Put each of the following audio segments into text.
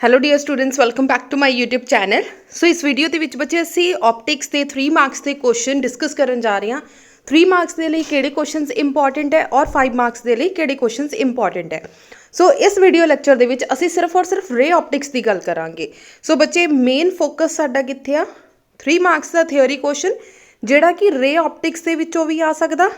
Hello dear students, welcome back to my YouTube channel. So ਇਸ video ਦੇ ਵਿੱਚ ਬੱਚੇ ਅਸੀਂ ਆਪਟਿਕਸ ਦੇ 3 ਮਾਰਕਸ ਦੇ ਕੁਐਸਚਨ ਡਿਸਕਸ ਕਰਨ ਜਾ ਰਹੇ ਹਾਂ। 3 ਮਾਰਕਸ ਦੇ ਲਈ ਕਿਹੜੇ ਕੁਐਸਚਨਸ ਇੰਪੋਰਟੈਂਟ ਹੈ ਔਰ 5 ਮਾਰਕਸ ਦੇ ਲਈ ਕਿਹੜੇ ਕੁਐਸਚਨਸ ਇੰਪੋਰਟੈਂਟ ਹੈ। ਸੋ ਇਸ ਵੀਡੀਓ ਲੈਕਚਰ ਦੇ ਵਿੱਚ ਅਸੀਂ ਸਿਰਫ ਔਰ ਸਿਰਫ ਰੇ ਆਪਟਿਕਸ ਦੀ ਗੱਲ ਕਰਾਂਗੇ। ਸੋ ਬੱਚੇ ਮੇਨ ਫੋਕਸ ਸਾਡਾ ਕਿੱਥੇ ਆ? 3 ਮਾਰਕਸ ਦਾ ਥਿਓਰੀ ਕੁਐਸਚਨ ਜਿਹੜਾ ਕਿ ਰੇ ਆਪਟਿਕਸ ਦੇ ਵਿੱਚੋਂ ਵੀ ਆ ਸਕਦਾ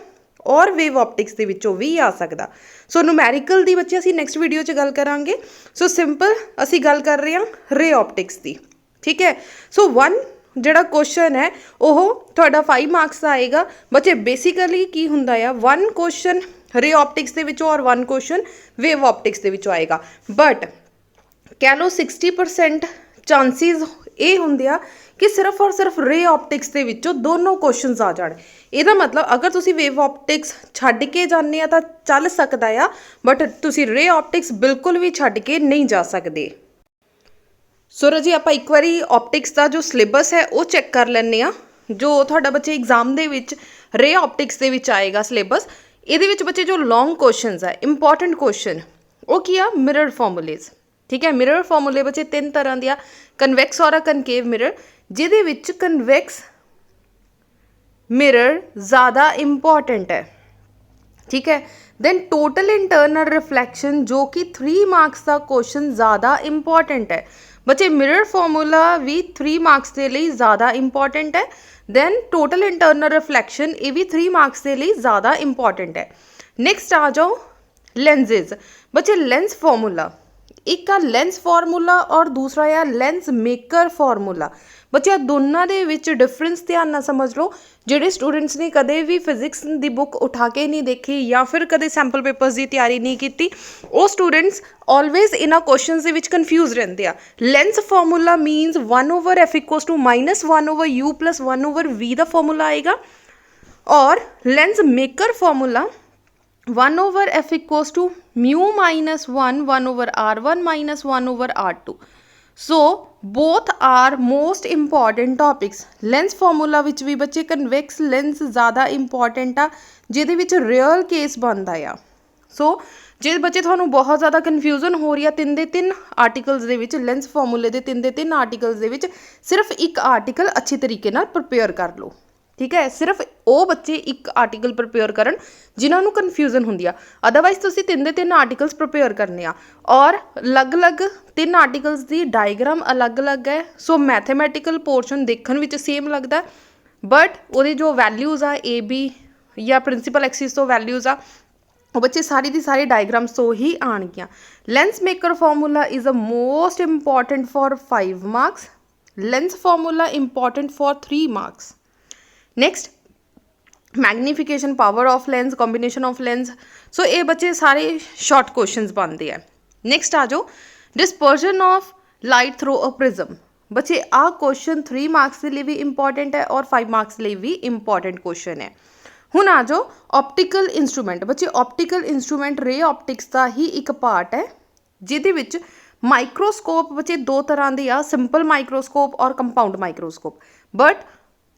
और वेव ऑप्टिक्स ਦੇ ਵਿੱਚੋਂ ਵੀ ਆ ਸਕਦਾ। ਸੋ ਨੂਮੈਰੀਕਲ ਦੀ ਬੱਚੇ ਅਸੀਂ ਨੈਕਸਟ ਵੀਡੀਓ 'ਚ ਗੱਲ ਕਰਾਂਗੇ। ਸੋ ਸਿੰਪਲ ਅਸੀਂ ਗੱਲ ਕਰ ਰਹੇ ਹਾਂ ਰੇ ਆਪਟਿਕਸ ਦੀ, ਠੀਕ ਹੈ। ਸੋ 1 ਜਿਹੜਾ ਕੁਐਸਚਨ ਹੈ ਉਹ ਤੁਹਾਡਾ 5 ਮਾਰਕਸ ਦਾ ਆਏਗਾ। ਬੱਚੇ ਬੇਸਿਕਲੀ ਕੀ ਹੁੰਦਾ ਆ, 1 ਕੁਐਸਚਨ ਰੇ ਆਪਟਿਕਸ ਦੇ ਵਿੱਚੋਂ ਔਰ 1 ਕੁਐਸਚਨ ਵੇਵ ਆਪਟਿਕਸ ਦੇ ਵਿੱਚੋਂ ਆਏਗਾ। ਬਟ ਕਹਿ ਲਓ 60% ਚਾਂਸਿਸ ਇਹ ਹੁੰਦੇ ਆ ਕਿ ਸਿਰਫ ਔਰ ਸਿਰਫ ਰੇ ਆਪਟਿਕਸ ਦੇ ਵਿੱਚੋਂ ਦੋਨੋਂ ਕੁਐਸਚਨਸ ਆ ਜਾਣ। ਇਹਦਾ ਮਤਲਬ ਅਗਰ ਤੁਸੀਂ ਵੇਵ ਆਪਟਿਕਸ ਛੱਡ ਕੇ ਜਾਂਦੇ ਆ ਤਾਂ ਚੱਲ ਸਕਦਾ ਆ, ਬਟ ਤੁਸੀਂ ਰੇ ਆਪਟਿਕਸ ਬਿਲਕੁਲ ਵੀ ਛੱਡ ਕੇ ਨਹੀਂ ਜਾ ਸਕਦੇ। ਸੋ ਰਾਜੀ ਆਪਾਂ ਇੱਕ ਵਾਰੀ ਆਪਟਿਕਸ ਦਾ ਜੋ ਸਿਲੇਬਸ ਹੈ ਉਹ ਚੈੱਕ ਕਰ ਲੈਂਦੇ ਆ, ਜੋ ਤੁਹਾਡਾ ਬੱਚੇ ਐਗਜ਼ਾਮ ਦੇ ਵਿੱਚ ਰੇ ਆਪਟਿਕਸ ਦੇ ਵਿੱਚ ਆਏਗਾ ਸਿਲੇਬਸ। ਇਹਦੇ ਵਿੱਚ ਬੱਚੇ ਜੋ ਲੌਂਗ ਕੁਐਸਚਨਸ ਹੈ, ਇੰਪੋਰਟੈਂਟ ਕੁਐਸਚਨ, ਉਹ ਕੀ ਆ? ਮਿਰਰ ਫਾਰਮੂਲੇਜ਼, ਠੀਕ ਹੈ। ਮਿਰਰ ਫਾਰਮੂਲੇ ਬੱਚੇ 3 ਤਰ੍ਹਾਂ ਦੇ ਆ, ਕਨਵੈਕਸ ਔਰ ਕਨਕੇਵ ਮਿਰਰ, ਜਿਹਦੇ ਵਿੱਚ ਕਨਵੈਕਸ ਮਿਰਰ ज़्यादा इंपॉर्टेंट है, ठीक है। देन टोटल इंटरनल रिफ्लैक्शन जो कि 3 मार्क्स का क्वेश्चन ज़्यादा इंपॉर्टेंट है। बच्चे मिरर फॉर्मूला भी 3 मार्क्स के लिए ज़्यादा इंपॉर्टेंट है। देन टोटल इंटरनल रिफ्लैक्शन ये भी 3 मार्क्स के लिए ज़्यादा इंपॉर्टेंट है। नेक्स्ट आ जाओ लेंजेज। बच्चे लेंस फॉर्मूला, एक आ लेंस फार्मूला और दूसरा आ लेंस मेकर फार्मूला। ਬੱਚੇ ਦੋਨਾਂ ਦੇ ਵਿੱਚ ਡਿਫਰੈਂਸ ਧਿਆਨ ਨਾਲ ਸਮਝ ਲਓ। ਜਿਹੜੇ ਸਟੂਡੈਂਟਸ ਨੇ ਕਦੇ ਵੀ ਫਿਜ਼ਿਕਸ ਦੀ ਬੁੱਕ ਉਠਾ ਕੇ ਨਹੀਂ ਦੇਖੀ ਜਾਂ ਫਿਰ ਕਦੇ ਸੈਂਪਲ ਪੇਪਰਸ ਦੀ ਤਿਆਰੀ ਨਹੀਂ ਕੀਤੀ, ਉਹ ਸਟੂਡੈਂਟਸ ਆਲਵੇਜ਼ ਇਹਨਾਂ ਕੁਐਸਚਨਸ ਦੇ ਵਿੱਚ ਕਨਫਿਊਜ਼ ਰਹਿੰਦੇ ਆ। Lens formula means 1/f = -1/u + 1/v ਦਾ ਫਾਰਮੂਲਾ ਆਏਗਾ, ਔਰ lens maker formula 1/f = μ - 1 1/r1 - 1/r2। So both are most important topics. Lens formula विच भी बच्चे कन्वेक्स लेंस ज़्यादा इंपॉर्टेंट आ, जिहदे विच रियल केस बनता आ। सो जे बच्चे थानू बहुत ज़्यादा कन्फ्यूजन हो रही है 3 ਦੇ 3 आर्टिकल्स दे विच, लेंस फॉर्मूले के 3 ਦੇ 3 आर्टिकल्स दे विच सिर्फ एक आर्टिकल अच्छी तरीके नाल प्रिपेयर कर लो, ठीक है। सिर्फ ਉਹ ਬੱਚੇ ਇੱਕ ਆਰਟੀਕਲ ਪ੍ਰਿਪੇਅਰ ਕਰਨ ਜਿਨ੍ਹਾਂ ਨੂੰ ਕਨਫਿਊਜ਼ਨ ਹੁੰਦੀ ਆ। ਅਦਰਵਾਈਜ਼ ਤੁਸੀਂ 3 ਦੇ 3 ਆਰਟੀਕਲਸ ਪ੍ਰਿਪੇਅਰ ਕਰਨੇ ਆ, ਔਰ ਅਲੱਗ-ਅਲੱਗ 3 ਆਰਟੀਕਲਸ ਦੀ ਡਾਇਗਰਾਮ ਅਲੱਗ-ਅਲੱਗ ਹੈ। ਸੋ ਮੈਥਮੈਟੀਕਲ ਪੋਰਸ਼ਨ ਦੇਖਣ ਵਿੱਚ ਸੇਮ ਲੱਗਦਾ, ਬਟ ਉਹਦੇ ਜੋ ਵੈਲਿਊਜ਼ ਆ ਏ ਬੀ ਜਾਂ ਪ੍ਰਿੰਸੀਪਲ ਐਕਸਿਸ ਤੋਂ ਵੈਲਿਊਜ਼ ਆ, ਉਹ ਬੱਚੇ ਸਾਰੀ ਦੀ ਸਾਰੀ ਡਾਇਗਰਾਮਸ ਤੋਂ ਹੀ ਆਉਣਗੀਆਂ। Lens maker formula is a most important for 5 marks. Lens formula important for 3 marks. Next magnification power of lens, combination of lens. So ये बच्चे सारे शॉर्ट क्वेश्चंस बनते हैं। नेक्स्ट आ जाओ dispersion of light through a prism. बच्चे आ question 3 marks के लिए भी इंपॉर्टेंट है और 5 मार्क्स के लिए भी इंपॉर्टेंट क्वेश्चन है। हुण आ जाओ ऑप्टिकल इंस्ट्रूमेंट। बच्चे ऑप्टिकल इंस्ट्रूमेंट रे ऑप्टिक्स का ही एक पार्ट है, जिहदे विच माइक्रोस्कोप बच्चे 2 तरह के आ, सिंपल माइक्रोस्कोप और कंपाउंड माइक्रोस्कोप। बट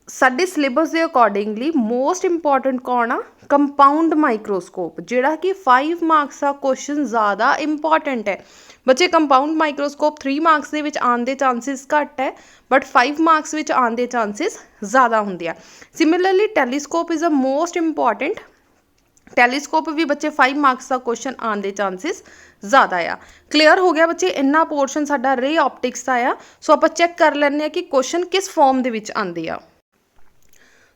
ਸਾਡੇ ਸਿਲੇਬਸ ਦੇ ਅਕੋਰਡਿੰਗਲੀ ਮੋਸਟ ਇੰਪੋਰਟੈਂਟ ਕੌਣ ਆ? ਕੰਪਾਊਂਡ ਮਾਈਕਰੋਸਕੋਪ, ਜਿਹੜਾ ਕਿ 5 ਮਾਰਕਸ ਦਾ ਕੁਐਸਚਨ ज़्यादा ਇੰਪੋਰਟੈਂਟ ਹੈ। ਬੱਚੇ ਕੰਪਾਊਂਡ ਮਾਈਕਰੋਸਕੋਪ 3 ਮਾਰਕਸ ਦੇ ਵਿੱਚ ਆਉਣ ਦੇ ਚਾਂਸਿਸ ਘੱਟ ਹੈ, ਬਟ 5 ਮਾਰਕਸ ਵਿੱਚ ਆਉਣ ਦੇ ਚਾਂਸਿਸ ज़्यादा ਹੁੰਦੇ ਆ। Similarly telescope is a most important. Telescope ਵੀ ਬੱਚੇ 5 ਮਾਰਕਸ ਦਾ ਕੁਐਸਚਨ ਆਉਣ ਦੇ ਚਾਂਸਿਸ ज़्यादा ਆ। ਕਲੀਅਰ ਹੋ ਗਿਆ ਬੱਚੇ? ਇੰਨਾ ਪੋਰਸ਼ਨ ਸਾਡਾ ਰੇ ਆਪਟਿਕਸ ਦਾ ਆ। ਸੋ ਆਪਾਂ ਚੈੱਕ ਕਰ ਲੈਂਦੇ ਹਾਂ ਕਿ ਕੁਐਸਚਨ ਕਿਸ ਫਾਰਮ ਦੇ ਵਿੱਚ ਆਉਂਦੇ ਆ।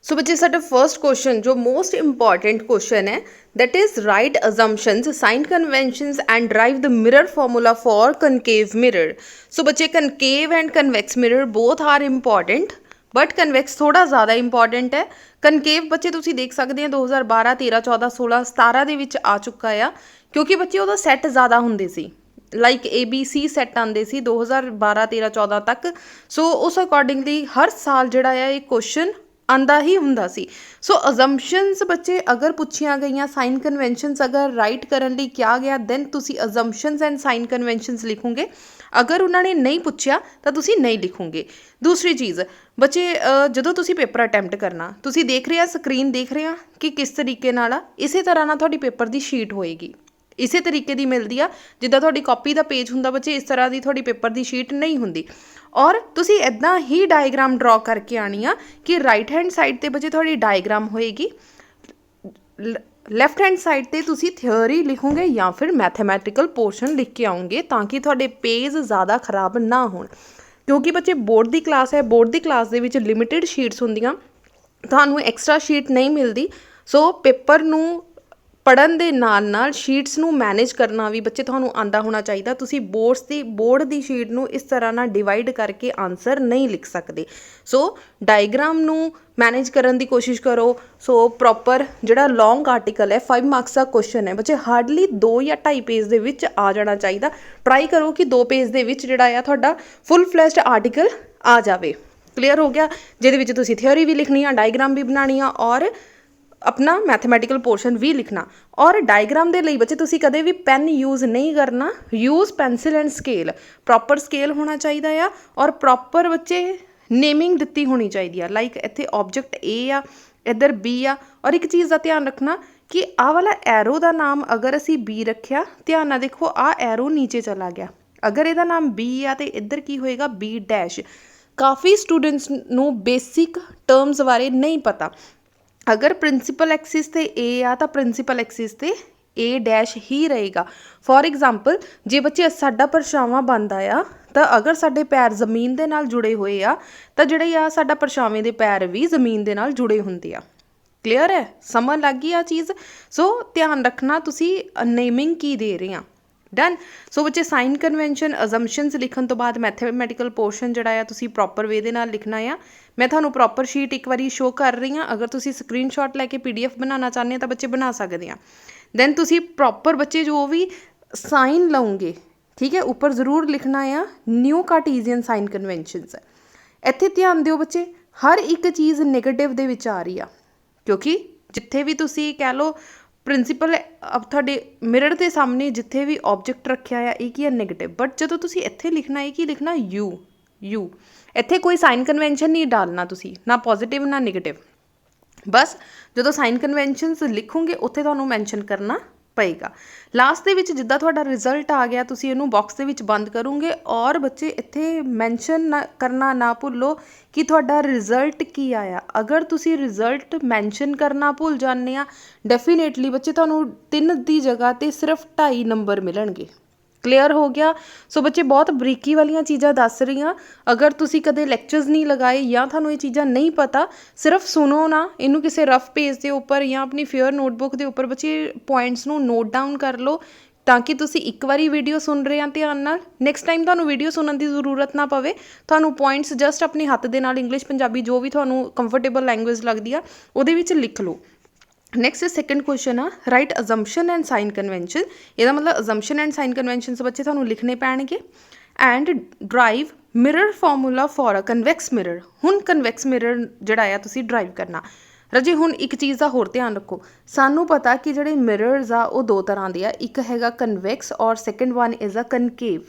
सो बच्चे साडा फर्स्ट क्वेश्चन जो मोस्ट इंपॉर्टेंट क्वेश्चन है, that is write assumptions, sign conventions and derive the mirror formula for concave mirror. So बच्चे concave and convex mirror both are important, but convex थोड़ा ज़्यादा इंपॉर्टेंट है। Concave बच्चे तुसी देख सकते हैं 2012 13 14 16 17 ਦੇ ਵਿੱਚ ਆ ਚੁੱਕਾ ਆ, ਕਿਉਂਕਿ ਬੱਚੇ ਉਹਦਾ ਸੈੱਟ ज़्यादा ਹੁੰਦੇ ਸੀ, ਲਾਈਕ ABC ਸੈੱਟ ਆਉਂਦੇ ਸੀ 2012 13 14 ਤੱਕ। ਸੋ ਉਸ ਅਕੋਰਡਿੰਗਲੀ ਹਰ ਸਾਲ ਜਿਹੜਾ ਆ ਇਹ ਕੁਐਸਚਨ ਆਂਦਾ ਹੀ ਹੁੰਦਾ ਸੀ। ਸੋ ਅਜ਼ੰਪਸ਼ਨਸ ਬੱਚੇ ਅਗਰ ਪੁੱਛੀਆਂ ਗਈਆਂ, ਸਾਈਨ ਕਨਵੈਂਸ਼ਨਸ ਅਗਰ ਰਾਈਟ ਕਰਨ ਲਈ ਕਿਹਾ ਗਿਆ, ਦੈਨ ਤੁਸੀਂ ਅਜ਼ੰਪਸ਼ਨਸ ਐਂਡ ਸਾਈਨ ਕਨਵੈਂਸ਼ਨਸ ਲਿਖੋਗੇ। ਅਗਰ ਉਹਨਾਂ ਨੇ ਨਹੀਂ ਪੁੱਛਿਆ ਤਾਂ ਤੁਸੀਂ ਨਹੀਂ ਲਿਖੋਗੇ। ਦੂਸਰੀ ਚੀਜ਼ ਬੱਚੇ, ਜਦੋਂ ਤੁਸੀਂ ਪੇਪਰ ਅਟੈਂਪਟ ਕਰਨਾ, ਤੁਸੀਂ ਦੇਖ ਰਹੇ ਆ ਸਕਰੀਨ, ਦੇਖ ਰਹੇ ਆ ਕਿ ਕਿਸ ਤਰੀਕੇ ਨਾਲ ਆ, ਇਸੇ ਤਰ੍ਹਾਂ ਨਾਲ ਤੁਹਾਡੀ ਪੇਪਰ ਦੀ ਸ਼ੀਟ ਹੋਏਗੀ। ਇਸੇ ਤਰੀਕੇ ਦੀ ਮਿਲਦੀ ਆ ਜਿੱਦਾਂ ਤੁਹਾਡੀ ਕਾਪੀ ਦਾ ਪੇਜ ਹੁੰਦਾ ਬੱਚੇ, ਇਸ ਤਰ੍ਹਾਂ ਦੀ ਤੁਹਾਡੀ ਪੇਪਰ ਦੀ ਸ਼ੀਟ ਨਹੀਂ ਹੁੰਦੀ। ਔਰ ਤੁਸੀਂ ਇੱਦਾਂ ਹੀ ਡਾਇਗਰਾਮ ਡਰਾ ਕਰਕੇ ਆਣੀ ਆ ਕਿ ਰਾਈਟ ਹੈਂਡ ਸਾਈਡ ਤੇ ਬੱਚੇ ਤੁਹਾਡੀ ਡਾਇਗਰਾਮ ਹੋਏਗੀ, ਲੈਫਟ ਹੈਂਡ ਸਾਈਡ ਤੇ ਤੁਸੀਂ ਥਿਓਰੀ ਲਿਖੋਗੇ ਜਾਂ ਫਿਰ ਮੈਥਮੈਟੀਕਲ ਪੋਰਸ਼ਨ ਲਿਖ ਕੇ ਆਉਂਗੇ, ਤਾਂ ਕਿ ਤੁਹਾਡੇ ਪੇਜ ਜ਼ਿਆਦਾ ਖਰਾਬ ਨਾ ਹੋਣ। ਕਿਉਂਕਿ ਬੱਚੇ ਬੋਰਡ ਦੀ ਕਲਾਸ ਹੈ, ਬੋਰਡ ਦੀ ਕਲਾਸ ਦੇ ਵਿੱਚ ਲਿਮਿਟਿਡ ਸ਼ੀਟਸ ਹੁੰਦੀਆਂ, ਤੁਹਾਨੂੰ ਐਕਸਟਰਾ ਸ਼ੀਟ ਨਹੀਂ ਮਿਲਦੀ। ਸੋ ਪੇਪਰ ਨੂੰ ਪੜ੍ਹਨ ਦੇ ਨਾਲ ਨਾਲ ਸ਼ੀਟਸ ਨੂੰ ਮੈਨੇਜ ਕਰਨਾ ਵੀ ਬੱਚੇ ਤੁਹਾਨੂੰ ਆਉਂਦਾ ਹੋਣਾ ਚਾਹੀਦਾ। ਤੁਸੀਂ ਬੋਰਡ ਦੀ ਸ਼ੀਟ ਨੂੰ ਇਸ ਤਰ੍ਹਾਂ ਨਾਲ ਡਿਵਾਈਡ ਕਰਕੇ ਆਨਸਰ ਨਹੀਂ ਲਿਖ ਸਕਦੇ। ਸੋ ਡਾਇਗਰਾਮ ਨੂੰ ਮੈਨੇਜ ਕਰਨ ਦੀ ਕੋਸ਼ਿਸ਼ ਕਰੋ। ਸੋ ਪ੍ਰੋਪਰ ਜਿਹੜਾ ਲੌਂਗ ਆਰਟੀਕਲ ਹੈ 5 ਮਾਰਕਸ ਦਾ ਕੁਐਸਚਨ ਹੈ ਬੱਚੇ, ਹਾਰਡਲੀ 2 ਜਾਂ 2.5 ਪੇਜ ਦੇ ਵਿੱਚ ਆ ਜਾਣਾ ਚਾਹੀਦਾ। ਟਰਾਈ ਕਰੋ ਕਿ 2 ਪੇਜ ਦੇ ਵਿੱਚ ਜਿਹੜਾ ਆ ਤੁਹਾਡਾ ਫੁੱਲ ਫਲੈਸ਼ਡ ਆਰਟੀਕਲ ਆ ਜਾਵੇ। ਕਲੀਅਰ ਹੋ ਗਿਆ, ਜਿਹਦੇ ਵਿੱਚ ਤੁਸੀਂ ਥਿਓਰੀ ਵੀ ਲਿਖਣੀ ਆ, ਡਾਇਗਰਾਮ ਵੀ ਬਣਾਉਣੀ ਆ ਔਰ ਆਪਣਾ ਮੈਥਮੈਟੀਕਲ ਪੋਰਸ਼ਨ ਵੀ ਲਿਖਣਾ। ਔਰ ਡਾਇਗਰਾਮ ਦੇ ਲਈ ਬੱਚੇ ਤੁਸੀਂ ਕਦੇ ਵੀ ਪੈਨ ਯੂਜ਼ ਨਹੀਂ ਕਰਨਾ, use pencil and scale. Proper scale ਹੋਣਾ ਚਾਹੀਦਾ ਆ ਔਰ ਪ੍ਰੋਪਰ ਬੱਚੇ ਨੇਮਿੰਗ ਦਿੱਤੀ ਹੋਣੀ ਚਾਹੀਦੀ ਆ। ਲਾਈਕ ਇੱਥੇ ਆਬਜੈਕਟ ਏ ਆ, ਇੱਧਰ ਬੀ ਆ। ਔਰ ਇੱਕ ਚੀਜ਼ ਦਾ ਧਿਆਨ ਰੱਖਣਾ ਕਿ ਆਹ ਵਾਲਾ ਐਰੋ ਦਾ ਨਾਮ ਅਗਰ ਅਸੀਂ ਬੀ ਰੱਖਿਆ, ਧਿਆਨ ਨਾਲ ਦੇਖੋ ਆਹ ਐਰੋ ਨੀਚੇ ਚਲਾ ਗਿਆ। ਅਗਰ ਇਹਦਾ ਨਾਮ ਬੀ ਆ ਤੇ ਇੱਧਰ ਕੀ ਹੋਏਗਾ, ਬੀ ਡੈਸ਼। ਕਾਫੀ ਸਟੂਡੈਂਟਸ ਨੂੰ ਬੇਸਿਕ ਟਰਮਸ ਬਾਰੇ ਨਹੀਂ ਪਤਾ। ਅਗਰ ਪ੍ਰਿੰਸੀਪਲ ਐਕਸਿਸ ਤੇ ਏ ਆ ਤਾਂ ਪ੍ਰਿੰਸੀਪਲ ਐਕਸਿਸ ਤੇ ਏ ਡੈਸ਼ ਹੀ ਰਹੇਗਾ। ਫੋਰ ਐਗਜ਼ਾਮਪਲ ਜੇ ਬੱਚੇ ਸਾਡਾ ਪਰਛਾਵਾਂ ਬਣਦਾ ਆ ਤਾਂ ਅਗਰ ਸਾਡੇ ਪੈਰ ਜ਼ਮੀਨ ਦੇ ਨਾਲ ਜੁੜੇ ਹੋਏ ਆ ਤਾਂ ਜਿਹੜੇ ਆ ਸਾਡਾ ਪਰਛਾਵੇਂ ਦੇ ਪੈਰ ਵੀ ਜ਼ਮੀਨ ਦੇ ਨਾਲ ਜੁੜੇ ਹੁੰਦੇ ਆ। ਕਲੀਅਰ ਹੈ, ਸਮਝ ਲੱਗ ਗਈ ਆ ਚੀਜ਼। ਸੋ ਧਿਆਨ ਰੱਖਣਾ ਤੁਸੀਂ ਨੇਮਿੰਗ ਕੀ ਦੇ ਰਹੇ ਆ। ਡਨ। ਸੋ ਬੱਚੇ ਸਾਈਨ ਕਨਵੈਨਸ਼ਨ, ਅਜ਼ੰਪਸ਼ਨਸ ਲਿਖਣ ਤੋਂ ਬਾਅਦ ਮੈਥਮੈਟੀਕਲ ਪੋਰਸ਼ਨ ਜਿਹੜਾ ਆ ਤੁਸੀਂ ਪ੍ਰੋਪਰ ਵੇ ਦੇ ਨਾਲ ਲਿਖਣਾ ਆ। ਮੈਂ ਤੁਹਾਨੂੰ ਪ੍ਰੋਪਰ ਸ਼ੀਟ ਇੱਕ ਵਾਰੀ ਸ਼ੋ ਕਰ ਰਹੀ ਹਾਂ। ਅਗਰ ਤੁਸੀਂ ਸਕਰੀਨਸ਼ਾਟ ਲੈ ਕੇ PDF ਬਣਾਉਣਾ ਚਾਹੁੰਦੇ ਹੋ ਤਾਂ ਬੱਚੇ ਬਣਾ ਸਕਦੇ ਆ। ਦੈਨ ਤੁਸੀਂ ਪ੍ਰੋਪਰ ਬੱਚੇ ਜੋ ਵੀ ਸਾਈਨ ਲਓਗੇ, ਠੀਕ ਹੈ, ਉੱਪਰ ਜ਼ਰੂਰ ਲਿਖਣਾ ਆ ਨਿਊ ਕਾਰਟੀਜ਼ੀਅਨ ਸਾਈਨ ਕਨਵੈਨਸ਼ਨਸ। ਇੱਥੇ ਧਿਆਨ ਦਿਓ ਬੱਚੇ, ਹਰ ਇੱਕ ਚੀਜ਼ ਨੈਗੇਟਿਵ ਦੇ ਵਿੱਚ ਆ ਰਹੀ ਆ, ਕਿਉਂਕਿ ਜਿੱਥੇ ਵੀ ਤੁਸੀਂ ਕਹਿ ਲਓ ਪ੍ਰਿੰਸੀਪਲ ਤੁਹਾਡੇ ਮਿਰਰ ਦੇ ਸਾਹਮਣੇ ਜਿੱਥੇ ਵੀ ਆਬਜੈਕਟ ਰੱਖਿਆ ਆ ਇਹ ਕੀ ਹੈ, ਨੈਗੇਟਿਵ। ਬਟ ਜਦੋਂ ਤੁਸੀਂ ਇੱਥੇ ਲਿਖਣਾ ਹੈ ਕੀ ਲਿਖਣਾ, ਯੂ। ਇੱਥੇ ਕੋਈ ਸਾਈਨ ਕਨਵੈਨਸ਼ਨ ਨਹੀਂ ਡਾਲਣਾ ਤੁਸੀਂ, ਨਾ ਪੋਜ਼ੀਟਿਵ ਨਾ ਨੈਗੇਟਿਵ। ਬਸ ਜਦੋਂ ਸਾਈਨ ਕਨਵੈਨਸ਼ਨਸ ਲਿਖੋਗੇ ਉੱਥੇ ਤੁਹਾਨੂੰ ਮੈਂਸ਼ਨ ਕਰਨਾ ਪਏਗਾ। ਲਾਸਟ ਦੇ ਵਿੱਚ ਜਿੱਦਾਂ ਤੁਹਾਡਾ ਰਿਜ਼ਲਟ ਆ ਗਿਆ ਤੁਸੀਂ ਇਹਨੂੰ ਬਾਕਸ ਦੇ ਵਿੱਚ ਬੰਦ ਕਰੋਗੇ। ਔਰ ਬੱਚੇ ਇੱਥੇ ਮੈਂਸ਼ਨ ਕਰਨਾ ਨਾ ਭੁੱਲੋ ਕਿ ਤੁਹਾਡਾ ਰਿਜ਼ਲਟ ਕੀ ਆਇਆ। ਅਗਰ ਤੁਸੀਂ ਰਿਜ਼ਲਟ ਮੈਂਸ਼ਨ ਕਰਨਾ ਭੁੱਲ ਜਾਂਦੇ ਆ, ਡੈਫੀਨੇਟਲੀ ਬੱਚੇ ਤੁਹਾਨੂੰ 3 ਦੀ ਜਗ੍ਹਾ 'ਤੇ ਸਿਰਫ 2.5 ਨੰਬਰ ਮਿਲਣਗੇ। ਕਲੀਅਰ ਹੋ ਗਿਆ। ਸੋ ਬੱਚੇ ਬਹੁਤ ਬਰੀਕੀ ਵਾਲੀਆਂ ਚੀਜ਼ਾਂ ਦੱਸ ਰਹੀ ਹਾਂ। ਅਗਰ ਤੁਸੀਂ ਕਦੇ ਲੈਕਚਰਸ ਨਹੀਂ ਲਗਾਏ ਜਾਂ ਤੁਹਾਨੂੰ ਇਹ ਚੀਜ਼ਾਂ ਨਹੀਂ ਪਤਾ, ਸਿਰਫ ਸੁਣੋ ਨਾ ਇਹਨੂੰ ਕਿਸੇ ਰਫ ਪੇਜ ਦੇ ਉੱਪਰ ਜਾਂ ਆਪਣੀ ਫੇਅਰ ਨੋਟਬੁੱਕ ਦੇ ਉੱਪਰ ਬੱਚੇ ਪੁਆਇੰਟਸ ਨੂੰ ਨੋਟ ਡਾਊਨ ਕਰ ਲਓ, ਤਾਂ ਕਿ ਤੁਸੀਂ ਇੱਕ ਵਾਰੀ ਵੀਡੀਓ ਸੁਣ ਰਹੇ ਆ ਧਿਆਨ ਨਾਲ, ਨੈਕਸਟ ਟਾਈਮ ਤੁਹਾਨੂੰ ਵੀਡੀਓ ਸੁਣਨ ਦੀ ਜ਼ਰੂਰਤ ਨਾ ਪਵੇ। ਤੁਹਾਨੂੰ ਪੁਆਇੰਟਸ ਜਸਟ ਆਪਣੇ ਹੱਥ ਦੇ ਨਾਲ ਇੰਗਲਿਸ਼ ਪੰਜਾਬੀ ਜੋ ਵੀ ਤੁਹਾਨੂੰ ਕੰਫਰਟੇਬਲ ਲੈਂਗੁਏਜ ਲੱਗਦੀ ਆ ਉਹਦੇ ਵਿੱਚ ਲਿਖ ਲਓ। ਨੈਕਸਟ ਸੈਕੰਡ ਕੁਐਸਚਨ ਆ ਰਾਈਟ ਅਜ਼ੰਪਸ਼ਨ ਐਂਡ ਸਾਈਨ ਕਨਵੈਨਸ਼ਨ। ਇਹਦਾ ਮਤਲਬ ਅਜ਼ੰਪਸ਼ਨ ਐਂਡ ਸਾਈਨ ਕਨਵੈਨਸ਼ਨਸ ਬੱਚੇ ਤੁਹਾਨੂੰ ਲਿਖਣੇ ਪੈਣਗੇ। And derive mirror formula for a convex mirror. ਹੁਣ ਕਨਵੈਕਸ ਮਿਰਰ ਜਿਹੜਾ ਆ ਤੁਸੀਂ ਡਰਾਈਵ ਕਰਨਾ। ਰਾਜੇ ਹੁਣ ਇੱਕ ਚੀਜ਼ ਦਾ ਹੋਰ ਧਿਆਨ ਰੱਖੋ, ਸਾਨੂੰ ਪਤਾ ਕਿ ਜਿਹੜੇ ਮਿਰਰਸ ਆ ਉਹ 2 ਤਰ੍ਹਾਂ ਦੇ ਆ, ਇੱਕ ਹੈਗਾ ਕਨਵੈਕਸ ਔਰ ਸੈਕੰਡ ਵਨ ਇਜ਼ ਅ ਕਨਕੇਵ।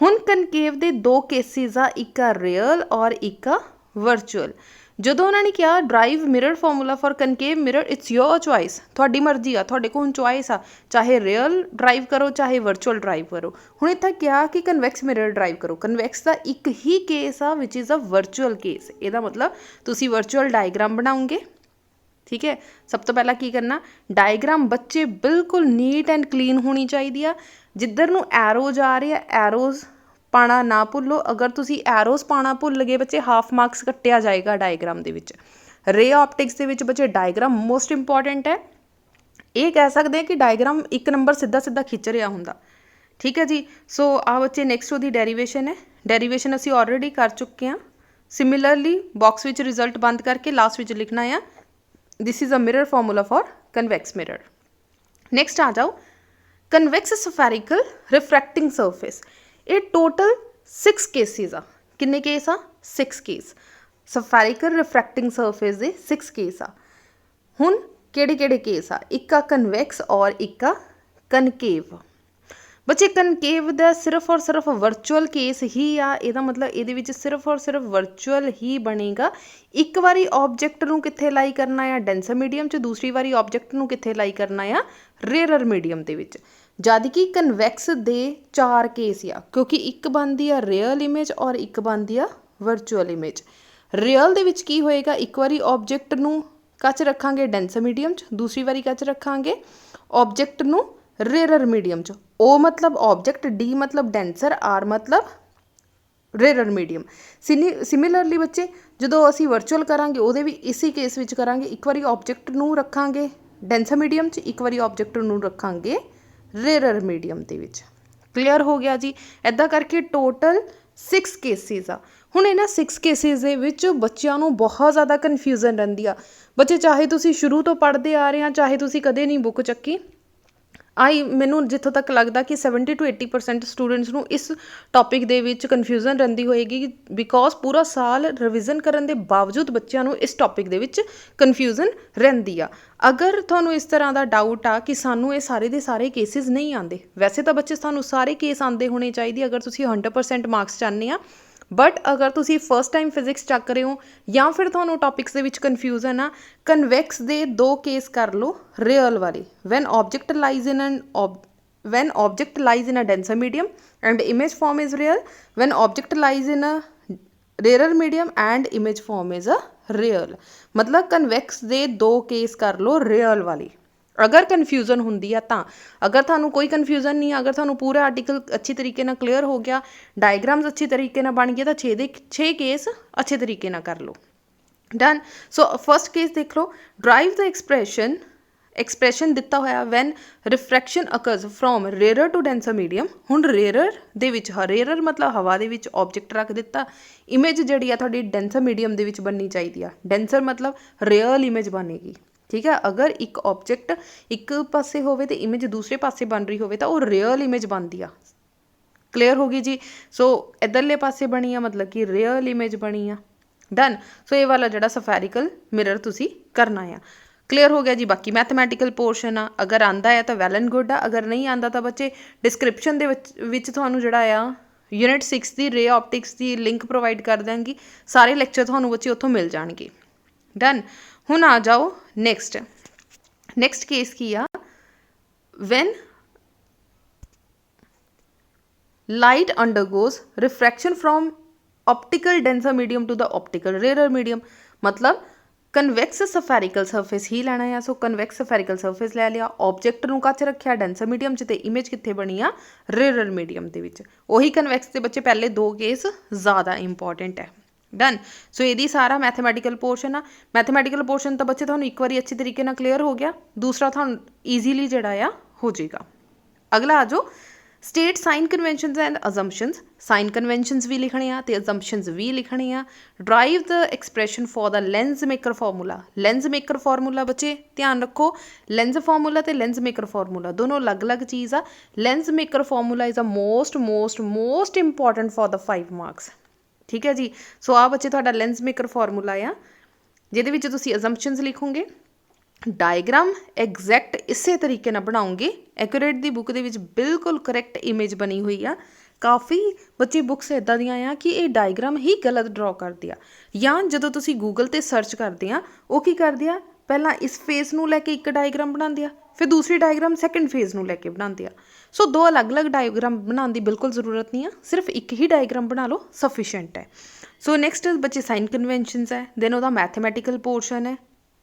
ਹੁਣ ਕਨਕੇਵ ਦੇ 2 ਕੇਸਿਸ ਆ, ਇੱਕ ਆ ਰੀਅਲ ਔਰ ਇੱਕ ਆ ਵਰਚੁਅਲ। ਜਦੋਂ ਉਹਨਾਂ ਨੇ ਕਿਹਾ derive mirror formula for concave mirror, it's your choice, ਤੁਹਾਡੀ ਮਰਜ਼ੀ ਆ, ਤੁਹਾਡੇ ਕੋਲ ਚੋਇਸ ਆ, ਚਾਹੇ ਰੀਅਲ ਡਰਾਈਵ ਕਰੋ ਚਾਹੇ ਵਰਚੁਅਲ ਡਰਾਈਵ ਕਰੋ। ਹੁਣ ਇੱਥੇ ਕਿਹਾ ਕਿ ਕਨਵੈਕਸ ਮਿਰਰ ਡਰਾਈਵ ਕਰੋ। ਕਨਵੈਕਸ ਦਾ ਇੱਕ ਹੀ ਕੇਸ ਆ ਵਿਚ ਇਜ਼ ਅ ਵਰਚੁਅਲ ਕੇਸ। ਇਹਦਾ ਮਤਲਬ ਤੁਸੀਂ ਵਰਚੁਅਲ ਡਾਇਗਰਾਮ ਬਣਾਓਗੇ, ਠੀਕ ਹੈ। ਸਭ ਤੋਂ ਪਹਿਲਾਂ ਕੀ ਕਰਨਾ, ਡਾਇਗਰਾਮ ਬੱਚੇ ਬਿਲਕੁਲ ਨੀਟ ਐਂਡ ਕਲੀਨ ਹੋਣੀ ਚਾਹੀਦੀ ਆ। ਜਿੱਧਰ ਨੂੰ ਐਰੋਜ਼ ਆ ਰਹੇ ਆ ਐਰੋਜ਼ ਪਾਣਾ ਨਾ ਭੁੱਲੋ। ਅਗਰ ਤੁਸੀਂ ਐਰੋਜ਼ ਪਾਣਾ ਭੁੱਲ ਗਏ ਬੱਚੇ ਹਾਫ ਮਾਰਕਸ ਕੱਟਿਆ ਜਾਏਗਾ ਡਾਇਗਰਾਮ ਦੇ ਵਿੱਚ। ਰੇ ਆਪਟਿਕਸ ਦੇ ਵਿੱਚ ਬੱਚੇ ਡਾਇਗਰਾਮ ਮੋਸਟ ਇੰਪੋਰਟੈਂਟ ਹੈ। ਇਹ ਕਹਿ ਸਕਦੇ ਆ ਕਿ ਡਾਇਗਰਾਮ 1 ਨੰਬਰ ਸਿੱਧਾ ਸਿੱਧਾ ਖਿੱਚ ਰਿਹਾ ਹੁੰਦਾ, ਠੀਕ ਹੈ ਜੀ। ਸੋ ਆ ਬੱਚੇ ਨੈਕਸਟ ਉਹਦੀ ਡੈਰੀਵੇਸ਼ਨ ਹੈ। ਡੈਰੀਵੇਸ਼ਨ ਅਸੀਂ ਆਲਰੇਡੀ ਕਰ ਚੁੱਕੇ ਹਾਂ। ਸਿਮਿਲਰਲੀ ਬਾਕਸ ਵਿੱਚ ਰਿਜ਼ਲਟ ਬੰਦ ਕਰਕੇ ਲਾਸਟ ਵਿੱਚ ਲਿਖਣਾ ਆ this is a mirror formula for convex mirror. Next ਆ ਜਾਓ ਕਨਵੈਕਸ ਸਫੈਰਿਕਲ ਰਿਫਰੈਕਟਿੰਗ ਸਰਫੇਸ। ਇਹ ਟੋਟਲ 6 ਕੇਸਿਸ ਆ। ਕਿੰਨੇ ਕੇਸ ਆ? 6 ਕੇਸ। ਸਫੈਰਿਕਲ ਰਿਫਰੈਕਟਿੰਗ ਸਰਫੇਸ ਦੇ 6 ਕੇਸ ਆ। ਹੁਣ ਕਿਹੜੇ ਕਿਹੜੇ ਕੇਸ ਆ? ਇੱਕ ਆ ਕਨਵੈਕਸ ਔਰ ਇੱਕ ਆ ਕਨਕੇਵ। ਬੱਚੇ ਕਨਕੇਵ ਦਾ ਸਿਰਫ ਔਰ ਸਿਰਫ ਵਰਚੁਅਲ ਕੇਸ ਹੀ ਆ, ਇਹਦਾ ਮਤਲਬ ਇਹਦੇ ਵਿੱਚ ਸਿਰਫ ਔਰ ਸਿਰਫ ਵਰਚੁਅਲ ਹੀ ਬਣੇਗਾ। ਇੱਕ ਵਾਰੀ ਆਬਜੈਕਟ ਨੂੰ ਕਿੱਥੇ ਲਾਈ ਕਰਨਾ ਆ, ਡੈਂਸਰ ਮੀਡੀਅਮ 'ਚ, ਦੂਸਰੀ ਵਾਰੀ ਆਬਜੈਕਟ ਨੂੰ ਕਿੱਥੇ ਲਾਈ ਕਰਨਾ ਆ, ਰੇਅਰਰ ਮੀਡੀਅਮ ਦੇ ਵਿੱਚ। ਜਦ ਕਿ ਕਨਵੈਕਸ ਦੇ 4 ਕੇਸ ਆ, ਕਿਉਂਕਿ ਇੱਕ ਬਣਦੀ ਆ ਰੀਅਲ ਇਮੇਜ ਔਰ ਇੱਕ ਬਣਦੀ ਆ ਵਰਚੁਅਲ ਇਮੇਜ। ਰੀਅਲ ਦੇ ਵਿੱਚ ਕੀ ਹੋਏਗਾ, ਇੱਕ ਵਾਰੀ ਆਬਜੈਕਟ ਨੂੰ ਕੱਚ ਰੱਖਾਂਗੇ ਡੈਂਸਰ ਮੀਡੀਅਮ 'ਚ, ਦੂਸਰੀ ਵਾਰੀ ਕੱਚ ਰੱਖਾਂਗੇ ਆਬਜੈਕਟ ਨੂੰ ਰੇਅਰਰ ਮੀਡੀਅਮ 'ਚ। O ਮਤਲਬ ਆਬਜੈਕਟ, D ਮਤਲਬ ਡੈਂਸਰ, R ਮਤਲਬ ਰੇਅਰਰ ਮੀਡੀਅਮ। ਸਿਮਿਲਰਲੀ ਬੱਚੇ ਜਦੋਂ ਅਸੀਂ ਵਰਚੁਅਲ ਕਰਾਂਗੇ ਉਹਦੇ ਵੀ ਇਸੇ ਕੇਸ ਵਿੱਚ ਕਰਾਂਗੇ, ਇੱਕ ਵਾਰੀ ਆਬਜੈਕਟ ਨੂੰ ਰੱਖਾਂਗੇ ਡੈਂਸਰ ਮੀਡੀਅਮ 'ਚ, ਇੱਕ ਵਾਰੀ ਆਬਜੈਕਟ ਨੂੰ ਰੱਖਾਂਗੇ ਰੇਅਰਰ ਮੀਡੀਅਮ ਦੇ ਵਿੱਚ। ਕਲੀਅਰ ਹੋ ਗਿਆ ਜੀ। ਇੱਦਾਂ ਕਰਕੇ ਟੋਟਲ 6 ਕੇਸਿਸ ਆ। ਹੁਣ ਇਹਨਾਂ 6 ਕੇਸਿਸ ਦੇ ਵਿੱਚ ਬੱਚਿਆਂ ਨੂੰ ਬਹੁਤ ਜ਼ਿਆਦਾ ਕਨਫਿਊਜ਼ਨ ਰਹਿੰਦੀ ਆ। ਬੱਚੇ ਚਾਹੇ ਤੁਸੀਂ ਸ਼ੁਰੂ ਤੋਂ ਪੜ੍ਹਦੇ ਆ ਰਹੇ ਆ, ਚਾਹੇ ਤੁਸੀਂ ਕਦੇ ਨਹੀਂ ਬੁੱਕ ਚੱਕੀ, ਮੈਨੂੰ ਜਿੱਥੋਂ ਤੱਕ ਲੱਗਦਾ ਕਿ 70 to 80% ਸਟੂਡੈਂਟਸ ਨੂੰ ਇਸ ਟੌਪਿਕ ਦੇ ਵਿੱਚ ਕਨਫਿਊਜ਼ਨ ਰਹਿੰਦੀ ਹੋਏਗੀ, ਬਿਕੋਜ਼ ਪੂਰਾ ਸਾਲ ਰਿਵੀਜ਼ਨ ਕਰਨ ਦੇ ਬਾਵਜੂਦ ਬੱਚਿਆਂ ਨੂੰ ਇਸ ਟੌਪਿਕ ਦੇ ਵਿੱਚ ਕਨਫਿਊਜ਼ਨ ਰਹਿੰਦੀ ਆ। ਅਗਰ ਤੁਹਾਨੂੰ ਇਸ ਤਰ੍ਹਾਂ ਦਾ ਡਾਊਟ ਆ ਕਿ ਸਾਨੂੰ ਇਹ ਸਾਰੇ ਦੇ ਸਾਰੇ ਕੇਸਿਸ ਨਹੀਂ ਆਉਂਦੇ, ਵੈਸੇ ਤਾਂ ਬੱਚੇ ਸਾਨੂੰ ਸਾਰੇ ਕੇਸ ਆਉਂਦੇ ਹੋਣੇ ਚਾਹੀਦੇ ਅਗਰ ਤੁਸੀਂ 100% ਮਾਰਕਸ ਚਾਹੁੰਦੇ ਆ, ਬਟ ਅਗਰ ਤੁਸੀਂ ਫਸਟ ਟਾਈਮ ਫਿਜ਼ਿਕਸ ਚੱਕ ਰਹੇ ਹੋ ਜਾਂ ਫਿਰ ਤੁਹਾਨੂੰ ਟੌਪਿਕਸ ਦੇ ਵਿੱਚ ਕਨਫਿਊਜ਼ਨ ਆ, ਕਨਵੈਕਸ ਦੇ 2 ਕੇਸ ਕਰ ਲਓ ਰੀਅਲ ਵਾਲੇ। When object lies in a denser medium and image form is real, when object lies in a rarer medium and image form is a real. ਮਤਲਬ ਕਨਵੈਕਸ ਦੇ 2 case ਕਰ ਲਓ real ਵਾਲੀ। ਅਗਰ ਕਨਫਿਊਜ਼ਨ ਹੁੰਦੀ ਆ ਤਾਂ, ਅਗਰ ਤੁਹਾਨੂੰ ਕੋਈ ਕਨਫਿਊਜ਼ਨ ਨਹੀਂ ਆ, ਅਗਰ ਤੁਹਾਨੂੰ ਪੂਰਾ ਆਰਟੀਕਲ ਅੱਛੀ ਤਰੀਕੇ ਨਾਲ ਕਲੀਅਰ ਹੋ ਗਿਆ, ਡਾਇਗਰਾਮਸ ਅੱਛੀ ਤਰੀਕੇ ਨਾਲ ਬਣ ਗਿਆ, ਤਾਂ 6 ਦੇ 6 ਕੇਸ ਅੱਛੇ ਤਰੀਕੇ ਨਾਲ ਕਰ ਲਓ। ਡਨ। ਸੋ ਫਸਟ ਕੇਸ ਦੇਖ ਲਓ, ਡਰਾਈਵ ਦਾ ਐਕਸਪ੍ਰੈਸ਼ਨ ਦਿੱਤਾ ਹੋਇਆ when refraction occurs from rarer to denser medium. ਹੁਣ ਰੇਅਰਰ ਦੇ ਵਿੱਚ, ਰੇਅਰਰ ਮਤਲਬ ਹਵਾ ਦੇ ਵਿੱਚ ਆਬਜੈਕਟ ਰੱਖ ਦਿੱਤਾ, ਇਮੇਜ ਜਿਹੜੀ ਆ ਤੁਹਾਡੀ ਡੈਂਸਰ ਮੀਡੀਅਮ ਦੇ ਵਿੱਚ ਬਣਨੀ ਚਾਹੀਦੀ ਆ, ਡੈਂਸਰ ਮਤਲਬ ਰੀਅਲ ਇਮੇਜ ਬਣੇਗੀ। ਠੀਕ ਹੈ, ਅਗਰ ਇੱਕ ਆਬਜੈਕਟ ਇੱਕ ਪਾਸੇ ਹੋਵੇ ਤੇ ਇਮੇਜ ਦੂਸਰੇ ਪਾਸੇ ਬਣ ਰਹੀ ਹੋਵੇ ਤਾਂ ਉਹ ਰੀਅਲ ਇਮੇਜ ਬਣਦੀ ਆ। ਕਲੀਅਰ ਹੋ ਗਈ ਜੀ। ਸੋ ਇੱਧਰਲੇ ਪਾਸੇ ਬਣੀ ਆ ਮਤਲਬ ਕਿ ਰੀਅਲ ਇਮੇਜ ਬਣੀ ਆ। ਡਨ। ਸੋ ਇਹ ਵਾਲਾ ਜਿਹੜਾ ਸਫੈਰੀਕਲ ਮਿਰਰ ਤੁਸੀਂ ਕਰਨਾ ਆ। ਕਲੀਅਰ ਹੋ ਗਿਆ ਜੀ। ਬਾਕੀ ਮੈਥਮੈਟੀਕਲ ਪੋਰਸ਼ਨ ਆ, ਅਗਰ ਆਂਦਾ ਹੈ ਤਾਂ ਵੈਲ ਐਂਡ ਗੁੱਡ ਆ, ਅਗਰ ਨਹੀਂ ਆਂਦਾ ਤਾਂ ਬੱਚੇ ਡਿਸਕ੍ਰਿਪਸ਼ਨ ਦੇ ਵਿੱਚ ਤੁਹਾਨੂੰ ਜਿਹੜਾ ਆ ਯੂਨਿਟ 6 ਦੀ ਰੇ ਆਪਟਿਕਸ ਦੀ ਲਿੰਕ ਪ੍ਰੋਵਾਈਡ ਕਰ ਦਾਂਗੀ, ਸਾਰੇ ਲੈਕਚਰ ਤੁਹਾਨੂੰ ਬੱਚੇ ਉੱਥੋਂ ਮਿਲ ਜਾਣਗੇ। ਡਨ। ਹੁਣ ਆ ਜਾਓ ਨੈਕਸਟ ਕੇਸ ਕੀ ਆ, van light undergoes refraction from optical denser medium to the optical rarer medium। मतलब ਕਨਵੈਕਸ ਸਫੈਰੀਕਲ ਸਰਫੇਸ ਹੀ ਲੈਣਾ ਆ। ਸੋ ਕਨਵੈਕਸ ਸਫੈਰੀਕਲ ਸਰਫੇਸ ਲੈ ਲਿਆ, ਆਬਜੈਕਟ ਨੂੰ ਕੱਚ ਰੱਖਿਆ ਡੈਂਸਰ ਮੀਡੀਅਮ 'ਚ, ਤੇ ਇਮੇਜ ਕਿੱਥੇ ਬਣੀ ਆ ਰੇਅਰਰ ਮੀਡੀਅਮ ਦੇ ਵਿੱਚ। ਉਹੀ ਕਨਵੈਕਸ ਦੇ ਬੱਚੇ ਪਹਿਲੇ 2 ਕੇਸ ਜ਼ਿਆਦਾ ਇੰਪੋਰਟੈਂਟ ਹੈ। ਡਨ। ਸੋ ਇਹਦੀ ਸਾਰਾ ਮੈਥਮੈਟੀਕਲ ਪੋਰਸ਼ਨ ਆ। ਮੈਥਮੈਟੀਕਲ ਪੋਰਸ਼ਨ ਤਾਂ ਬੱਚੇ ਤੁਹਾਨੂੰ ਇੱਕ ਵਾਰੀ ਅੱਛੇ ਤਰੀਕੇ ਨਾਲ ਕਲੀਅਰ ਹੋ ਗਿਆ, ਦੂਸਰਾ ਤੁਹਾਨੂੰ ਈਜ਼ੀਲੀ ਜਿਹੜਾ ਆ ਹੋ ਜਾਏਗਾ। ਅਗਲਾ ਆ ਜਾਓ, state sign conventions and assumptions. Sign conventions ਵੀ ਲਿਖਣੇ ਆ ਤੇ ਅਜ਼ੰਪਸ਼ਨਸ ਵੀ ਲਿਖਣੇ ਆ। Derive the expression for the lens maker formula. Lens maker formula ਬੱਚੇ ਧਿਆਨ ਰੱਖੋ, ਲੈਂਸ ਫਾਰਮੂਲਾ ਤੇ ਲੈਂਸ ਮੇਕਰ ਫਾਰਮੂਲਾ ਦੋਨੋਂ ਅਲੱਗ-ਅਲੱਗ ਚੀਜ਼ ਆ। Lens maker formula is a most important for the 5 marks. ਠੀਕ ਹੈ ਜੀ। ਸੋ ਆ ਬੱਚੇ ਤੁਹਾਡਾ ਲੈਂਸ ਮੇਕਰ ਫਾਰਮੂਲਾ ਆ, ਜਿਹਦੇ ਵਿੱਚ ਤੁਸੀਂ ਅਜ਼ੰਪਸ਼ਨਸ ਲਿਖੋਗੇ, ਡਾਇਗਰਾਮ ਐਗਜ਼ੈਕਟ ਇਸੇ ਤਰੀਕੇ ਨਾਲ ਬਣਾਉਂਗੇ। ਐਕੂਰੇਟ ਦੀ ਬੁੱਕ ਦੇ ਵਿੱਚ ਬਿਲਕੁਲ ਕਰੈਕਟ ਇਮੇਜ ਬਣੀ ਹੋਈ ਆ। ਕਾਫੀ ਬੱਚੇ ਬੁੱਕਸ ਇੱਦਾਂ ਦੀਆਂ ਆ ਕਿ ਇਹ ਡਾਇਗਰਾਮ ਹੀ ਗਲਤ ਡਰਾ ਕਰਦੇ ਆ, ਜਾਂ ਜਦੋਂ ਤੁਸੀਂ ਗੂਗਲ 'ਤੇ ਸਰਚ ਕਰਦੇ ਆ ਉਹ ਕੀ ਕਰਦੇ ਆ, ਪਹਿਲਾਂ ਇਸ ਫੇਸ ਨੂੰ ਲੈ ਕੇ ਇੱਕ ਡਾਇਗਰਾਮ ਬਣਾਉਂਦੇ ਆ, ਫਿਰ ਦੂਸਰੀ ਡਾਇਗਰਾਮ ਸੈਕਿੰਡ ਫੇਸ ਨੂੰ ਲੈ ਕੇ ਬਣਾਉਂਦੇ ਆ। ਸੋ 2 ਅਲੱਗ-ਅਲੱਗ ਡਾਇਗਰਾਮ ਬਣਾਉਣ ਦੀ ਬਿਲਕੁਲ ਜ਼ਰੂਰਤ ਨਹੀਂ ਆ, ਸਿਰਫ ਇੱਕ ਹੀ ਡਾਇਗਰਾਮ ਬਣਾ ਲਓ, ਸਫੀਸ਼ੀਐਂਟ ਹੈ। ਸੋ ਨੈਕਸਟ ਬੱਚੇ ਸਾਈਨ ਕਨਵੈਨਸ਼ਨਸ ਹੈ, ਦੈਨ ਉਹਦਾ ਮੈਥਮੈਟੀਕਲ ਪੋਰਸ਼ਨ ਹੈ।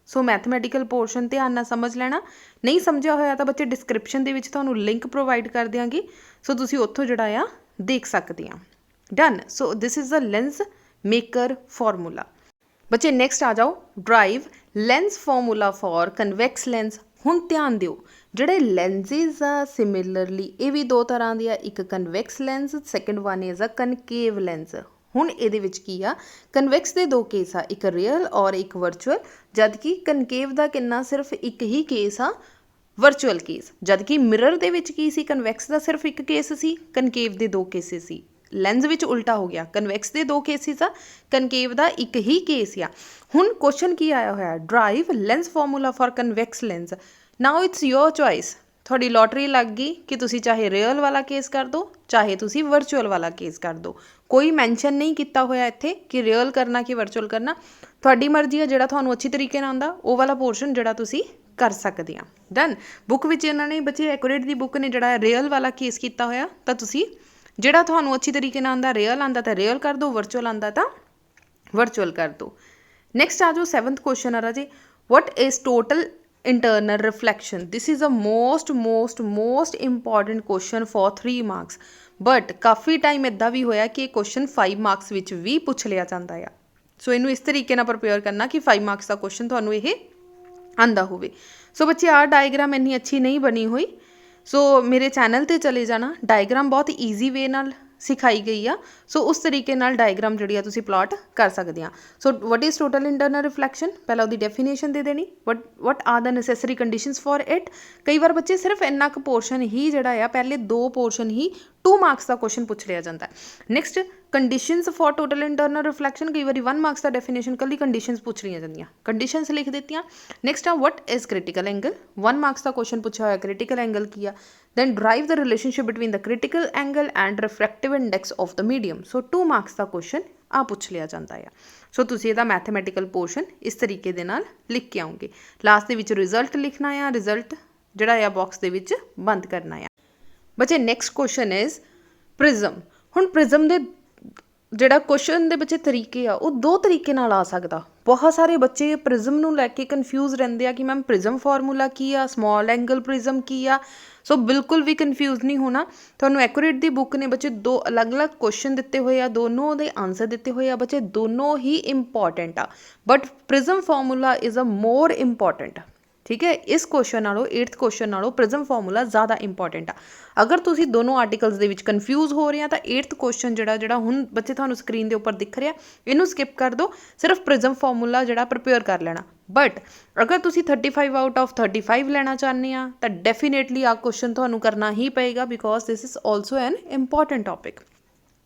ਸੋ ਮੈਥਮੈਟੀਕਲ ਪੋਰਸ਼ਨ ਧਿਆਨ ਨਾਲ ਸਮਝ ਲੈਣਾ, ਨਹੀਂ ਸਮਝਿਆ ਹੋਇਆ ਤਾਂ ਬੱਚੇ ਡਿਸਕ੍ਰਿਪਸ਼ਨ ਦੇ ਵਿੱਚ ਤੁਹਾਨੂੰ ਲਿੰਕ ਪ੍ਰੋਵਾਈਡ ਕਰ ਦਿਆਂਗੀ, ਸੋ ਤੁਸੀਂ ਉੱਥੋਂ ਜਿਹੜਾ ਆ ਦੇਖ ਸਕਦੇ ਆ। Done. So this is the lens maker formula. ਬੱਚੇ ਨੈਕਸਟ ਆ ਜਾਓ, derive lens formula for convex lens. ਹੁਣ ਧਿਆਨ ਦਿਓ, ਜਿਹੜੇ ਲੈਂਸਿਸ ਆ ਸਿਮਿਲਰਲੀ ਇਹ ਵੀ 2 ਤਰ੍ਹਾਂ ਦੀ ਆ, ਇੱਕ convex lens, second one is a concave lens. ਹੁਣ ਇਹਦੇ ਵਿੱਚ ਕੀ ਆ, ਕਨਵੈਕਸ ਦੇ 2 ਕੇਸ ਆ, ਇੱਕ ਰੀਅਲ ਔਰ ਇੱਕ ਵਰਚੁਅਲ, ਜਦ ਕਿ ਕਨਕੇਵ ਦਾ ਕਿੰਨਾ ਸਿਰਫ ਇੱਕ ਹੀ ਕੇਸ ਆ, ਵਰਚੁਅਲ ਕੇਸ। ਜਦ ਕਿ ਮਿਰਰ ਦੇ ਵਿੱਚ ਕੀ ਸੀ, ਕਨਵੈਕਸ ਦਾ ਸਿਰਫ ਇੱਕ ਕੇਸ ਸੀ, ਕਨਕੇਵ ਦੇ 2 ਕੇਸਿਸ ਸੀ। ਲੈਂਸ ਵਿੱਚ ਉਲਟਾ ਹੋ ਗਿਆ, ਕਨਵੈਕਸ ਦੇ 2 ਕੇਸਿਸ ਆ, ਕਨਕੇਵ ਦਾ ਇੱਕ ਹੀ ਕੇਸ ਆ। ਹੁਣ ਕੁਐਸਚਨ ਕੀ ਆਇਆ ਹੋਇਆ, derive lens formula for convex lens. Now it's your choice, ਤੁਹਾਡੀ ਲੋਟਰੀ ਲੱਗ ਗਈ ਕਿ ਤੁਸੀਂ ਚਾਹੇ ਰੀਅਲ ਵਾਲਾ ਕੇਸ ਕਰ ਦਿਓ ਚਾਹੇ ਤੁਸੀਂ ਵਰਚੁਅਲ ਵਾਲਾ ਕੇਸ ਕਰ ਦਿਓ। ਕੋਈ ਮੈਂਸ਼ਨ ਨਹੀਂ ਕੀਤਾ ਹੋਇਆ ਇੱਥੇ ਕਿ ਰੀਅਲ ਕਰਨਾ ਕਿ ਵਰਚੁਅਲ ਕਰਨਾ, ਤੁਹਾਡੀ ਮਰਜ਼ੀ ਆ। ਜਿਹੜਾ ਤੁਹਾਨੂੰ ਅੱਛੀ ਤਰੀਕੇ ਨਾਲ ਆਉਂਦਾ ਉਹ ਵਾਲਾ ਪੋਰਸ਼ਨ ਜਿਹੜਾ ਤੁਸੀਂ ਕਰ ਸਕਦੇ ਆ। ਡਨ। ਬੁੱਕ ਵਿੱਚ ਇਹਨਾਂ ਨੇ ਬੱਚੇ ਐਕੂਰੇਟ ਦੀ ਬੁੱਕ ਨੇ ਜਿਹੜਾ ਰੀਅਲ ਵਾਲਾ ਕੇਸ ਕੀਤਾ ਹੋਇਆ, ਤਾਂ ਤੁਸੀਂ ਜਿਹੜਾ ਤੁਹਾਨੂੰ ਅੱਛੀ ਤਰੀਕੇ ਨਾਲ ਆਉਂਦਾ, ਰੀਅਲ ਆਉਂਦਾ ਤਾਂ ਰੀਅਲ ਕਰ ਦਿਓ, ਵਰਚੁਅਲ ਆਉਂਦਾ ਤਾਂ ਵਰਚੁਅਲ ਕਰ ਦਿਓ। ਨੈਕਸਟ ਆ ਜਾਓ 7th ਕੁਐਸਚਨ ਆ ਰਾਜੇ, ਵਟ is total internal reflection? this is a most important question for 3 marks, but coffee time ਇੱਦਾਂ ਵੀ ਹੋਇਆ ਕਿ ਇਹ ਕੁਐਸਚਨ 5 ਮਾਰਕਸ ਵਿੱਚ ਵੀ ਪੁੱਛ ਲਿਆ ਜਾਂਦਾ ਆ। ਸੋ ਇਹਨੂੰ ਇਸ ਤਰੀਕੇ ਨਾਲ ਪ੍ਰਪੇਅਰ ਕਰਨਾ ਕਿ 5 ਮਾਰਕਸ ਦਾ ਕੁਐਸਚਨ ਤੁਹਾਨੂੰ ਇਹ ਆਂਦਾ ਹੋਵੇ। ਸੋ ਬੱਚੇ ਆਹ ਡਾਇਗਰਾਮ ਇੰਨੀ ਅੱਛੀ ਨਹੀਂ ਬਣੀ ਹੋਈ, ਸੋ ਮੇਰੇ ਚੈਨਲ 'ਤੇ ਚਲੇ ਜਾਣਾ। ਡਾਇਗਰਾਮ ਬਹੁਤ ਈਜ਼ੀ ਵੇ ਨਾਲ ਸਿਖਾਈ ਗਈ ਆ, ਸੋ ਉਸ ਤਰੀਕੇ ਨਾਲ ਡਾਇਗਰਾਮ ਜਿਹੜੀ ਆ ਤੁਸੀਂ ਪਲਾਟ ਕਰ ਸਕਦੇ ਆ। So what is total internal reflection, ਪਹਿਲਾਂ ਉਹਦੀ ਡੈਫੀਨੇਸ਼ਨ ਦੇ ਦੇਣੀ। What are the necessary conditions for it. ਕਈ ਵਾਰ ਬੱਚੇ ਸਿਰਫ ਇੰਨਾ ਕੁ ਪੋਰਸ਼ਨ ਹੀ ਜਿਹੜਾ ਆ, ਪਹਿਲੇ 2 ਪੋਰਸ਼ਨ ਹੀ 2 ਮਾਰਕਸ ਦਾ ਕੁਐਸਚਨ ਪੁੱਛ ਲਿਆ ਜਾਂਦਾ। Next conditions for total internal reflection, ਕਈ ਵਾਰੀ 1 ਮਾਰਕਸ ਦਾ ਡੈਫੀਨੇਸ਼ਨ ਕੱਲੀ ਕੰਡੀਸ਼ਨਸ ਪੁੱਛ ਲਈਆਂ ਜਾਂਦੀਆਂ, ਕੰਡੀਸ਼ਨਸ ਲਿਖ ਦਿੱਤੀਆਂ। ਨੈਕਸਟ ਆ what is critical angle, 1 marks ਦਾ ਕੁਐਸਚਨ ਪੁੱਛਿਆ ਹੋਇਆ ਕ੍ਰਿਟੀਕਲ ਐਂਗਲ ਕੀ ਆ। then derive the relationship between the critical angle and refractive index of the medium, so 2 marks the question ਆ ਪੁੱਛ ਲਿਆ ਜਾਂਦਾ ਆ। ਸੋ ਤੁਸੀਂ ਇਹਦਾ ਮੈਥਮੈਟੀਕਲ ਪੋਰਸ਼ਨ ਇਸ ਤਰੀਕੇ ਦੇ ਨਾਲ ਲਿਖ ਕੇ ਆਉਂਗੇ। ਲਾਸਟ ਦੇ ਵਿੱਚ ਰਿਜ਼ਲਟ ਲਿਖਣਾ ਆ, ਰਿਜ਼ਲਟ ਜਿਹੜਾ ਆ ਬਾਕਸ ਦੇ ਵਿੱਚ ਬੰਦ ਕਰਨਾ ਆ। ਬੱਚੇ ਨੈਕਸਟ ਕੁਐਸਚਨ ਇਜ਼ ਪ੍ਰਿਜ਼ਮ। ਹੁਣ ਪ੍ਰਿਜ਼ਮ ਦੇ ਜਿਹੜਾ ਕੁਐਸਚਨ ਦੇ ਬੱਚੇ ਤਰੀਕੇ ਆ ਉਹ 2 ਤਰੀਕੇ ਨਾਲ ਆ ਸਕਦਾ। ਬਹੁਤ ਸਾਰੇ ਬੱਚੇ ਪ੍ਰਿਜ਼ਮ ਨੂੰ ਲੈ ਕੇ ਕਨਫਿਊਜ਼ ਰਹਿੰਦੇ ਆ ਕਿ ਮੈਮ ਪ੍ਰਿਜ਼ਮ ਫਾਰਮੂਲਾ ਕੀ ਆ, ਸਮਾਲ ਐਂਗਲ ਪ੍ਰਿਜ਼ਮ ਕੀ ਆ। ਸੋ ਬਿਲਕੁਲ ਵੀ ਕਨਫਿਊਜ਼ ਨਹੀਂ ਹੋਣਾ। ਤੁਹਾਨੂੰ ਐਕੂਰੇਟ ਦੀ ਬੁੱਕ ਨੇ ਬੱਚੇ 2 ਅਲੱਗ-ਅਲੱਗ ਕੁਐਸਚਨ ਦਿੱਤੇ ਹੋਏ ਆ, ਦੋਨੋਂ ਦੇ ਆਨਸਰ ਦਿੱਤੇ ਹੋਏ ਆ ਬੱਚੇ, ਦੋਨੋਂ ਹੀ ਇੰਪੋਰਟੈਂਟ ਆ, but prism formula is a more important. ਠੀਕ ਹੈ, ਇਸ ਕੁਐਸਚਨ ਨਾਲੋਂ 8th ਕੁਐਸਚਨ ਨਾਲੋਂ ਪ੍ਰਿਜ਼ਮ ਫਾਰਮੂਲਾ ਜ਼ਿਆਦਾ ਇੰਪੋਰਟੈਂਟ ਆ। ਅਗਰ ਤੁਸੀਂ ਦੋਨੋਂ ਆਰਟੀਕਲਸ ਦੇ ਵਿੱਚ ਕਨਫਿਊਜ਼ ਹੋ ਰਹੇ ਆ ਤਾਂ 8th ਕੁਐਸਚਨ ਜਿਹੜਾ ਹੁਣ ਬੱਚੇ ਤੁਹਾਨੂੰ ਸਕਰੀਨ ਦੇ ਉੱਪਰ ਦਿਖ ਰਿਹਾ, ਇਹਨੂੰ ਸਕਿਪ ਕਰ ਦਿਓ, ਸਿਰਫ ਪ੍ਰਿਜ਼ਮ ਫਾਰਮੂਲਾ ਜਿਹੜਾ ਪ੍ਰਿਪੇਅਰ ਕਰ ਲੈਣਾ। ਬਟ ਅਗਰ ਤੁਸੀਂ 35 ਆਊਟ ਆਫ 35 ਲੈਣਾ ਚਾਹੁੰਦੇ ਆ ਤਾਂ ਡੈਫੀਨੇਟਲੀ ਆ ਕੁਐਸਚਨ ਤੁਹਾਨੂੰ ਕਰਨਾ ਹੀ ਪਏਗਾ, because this is also an important topic.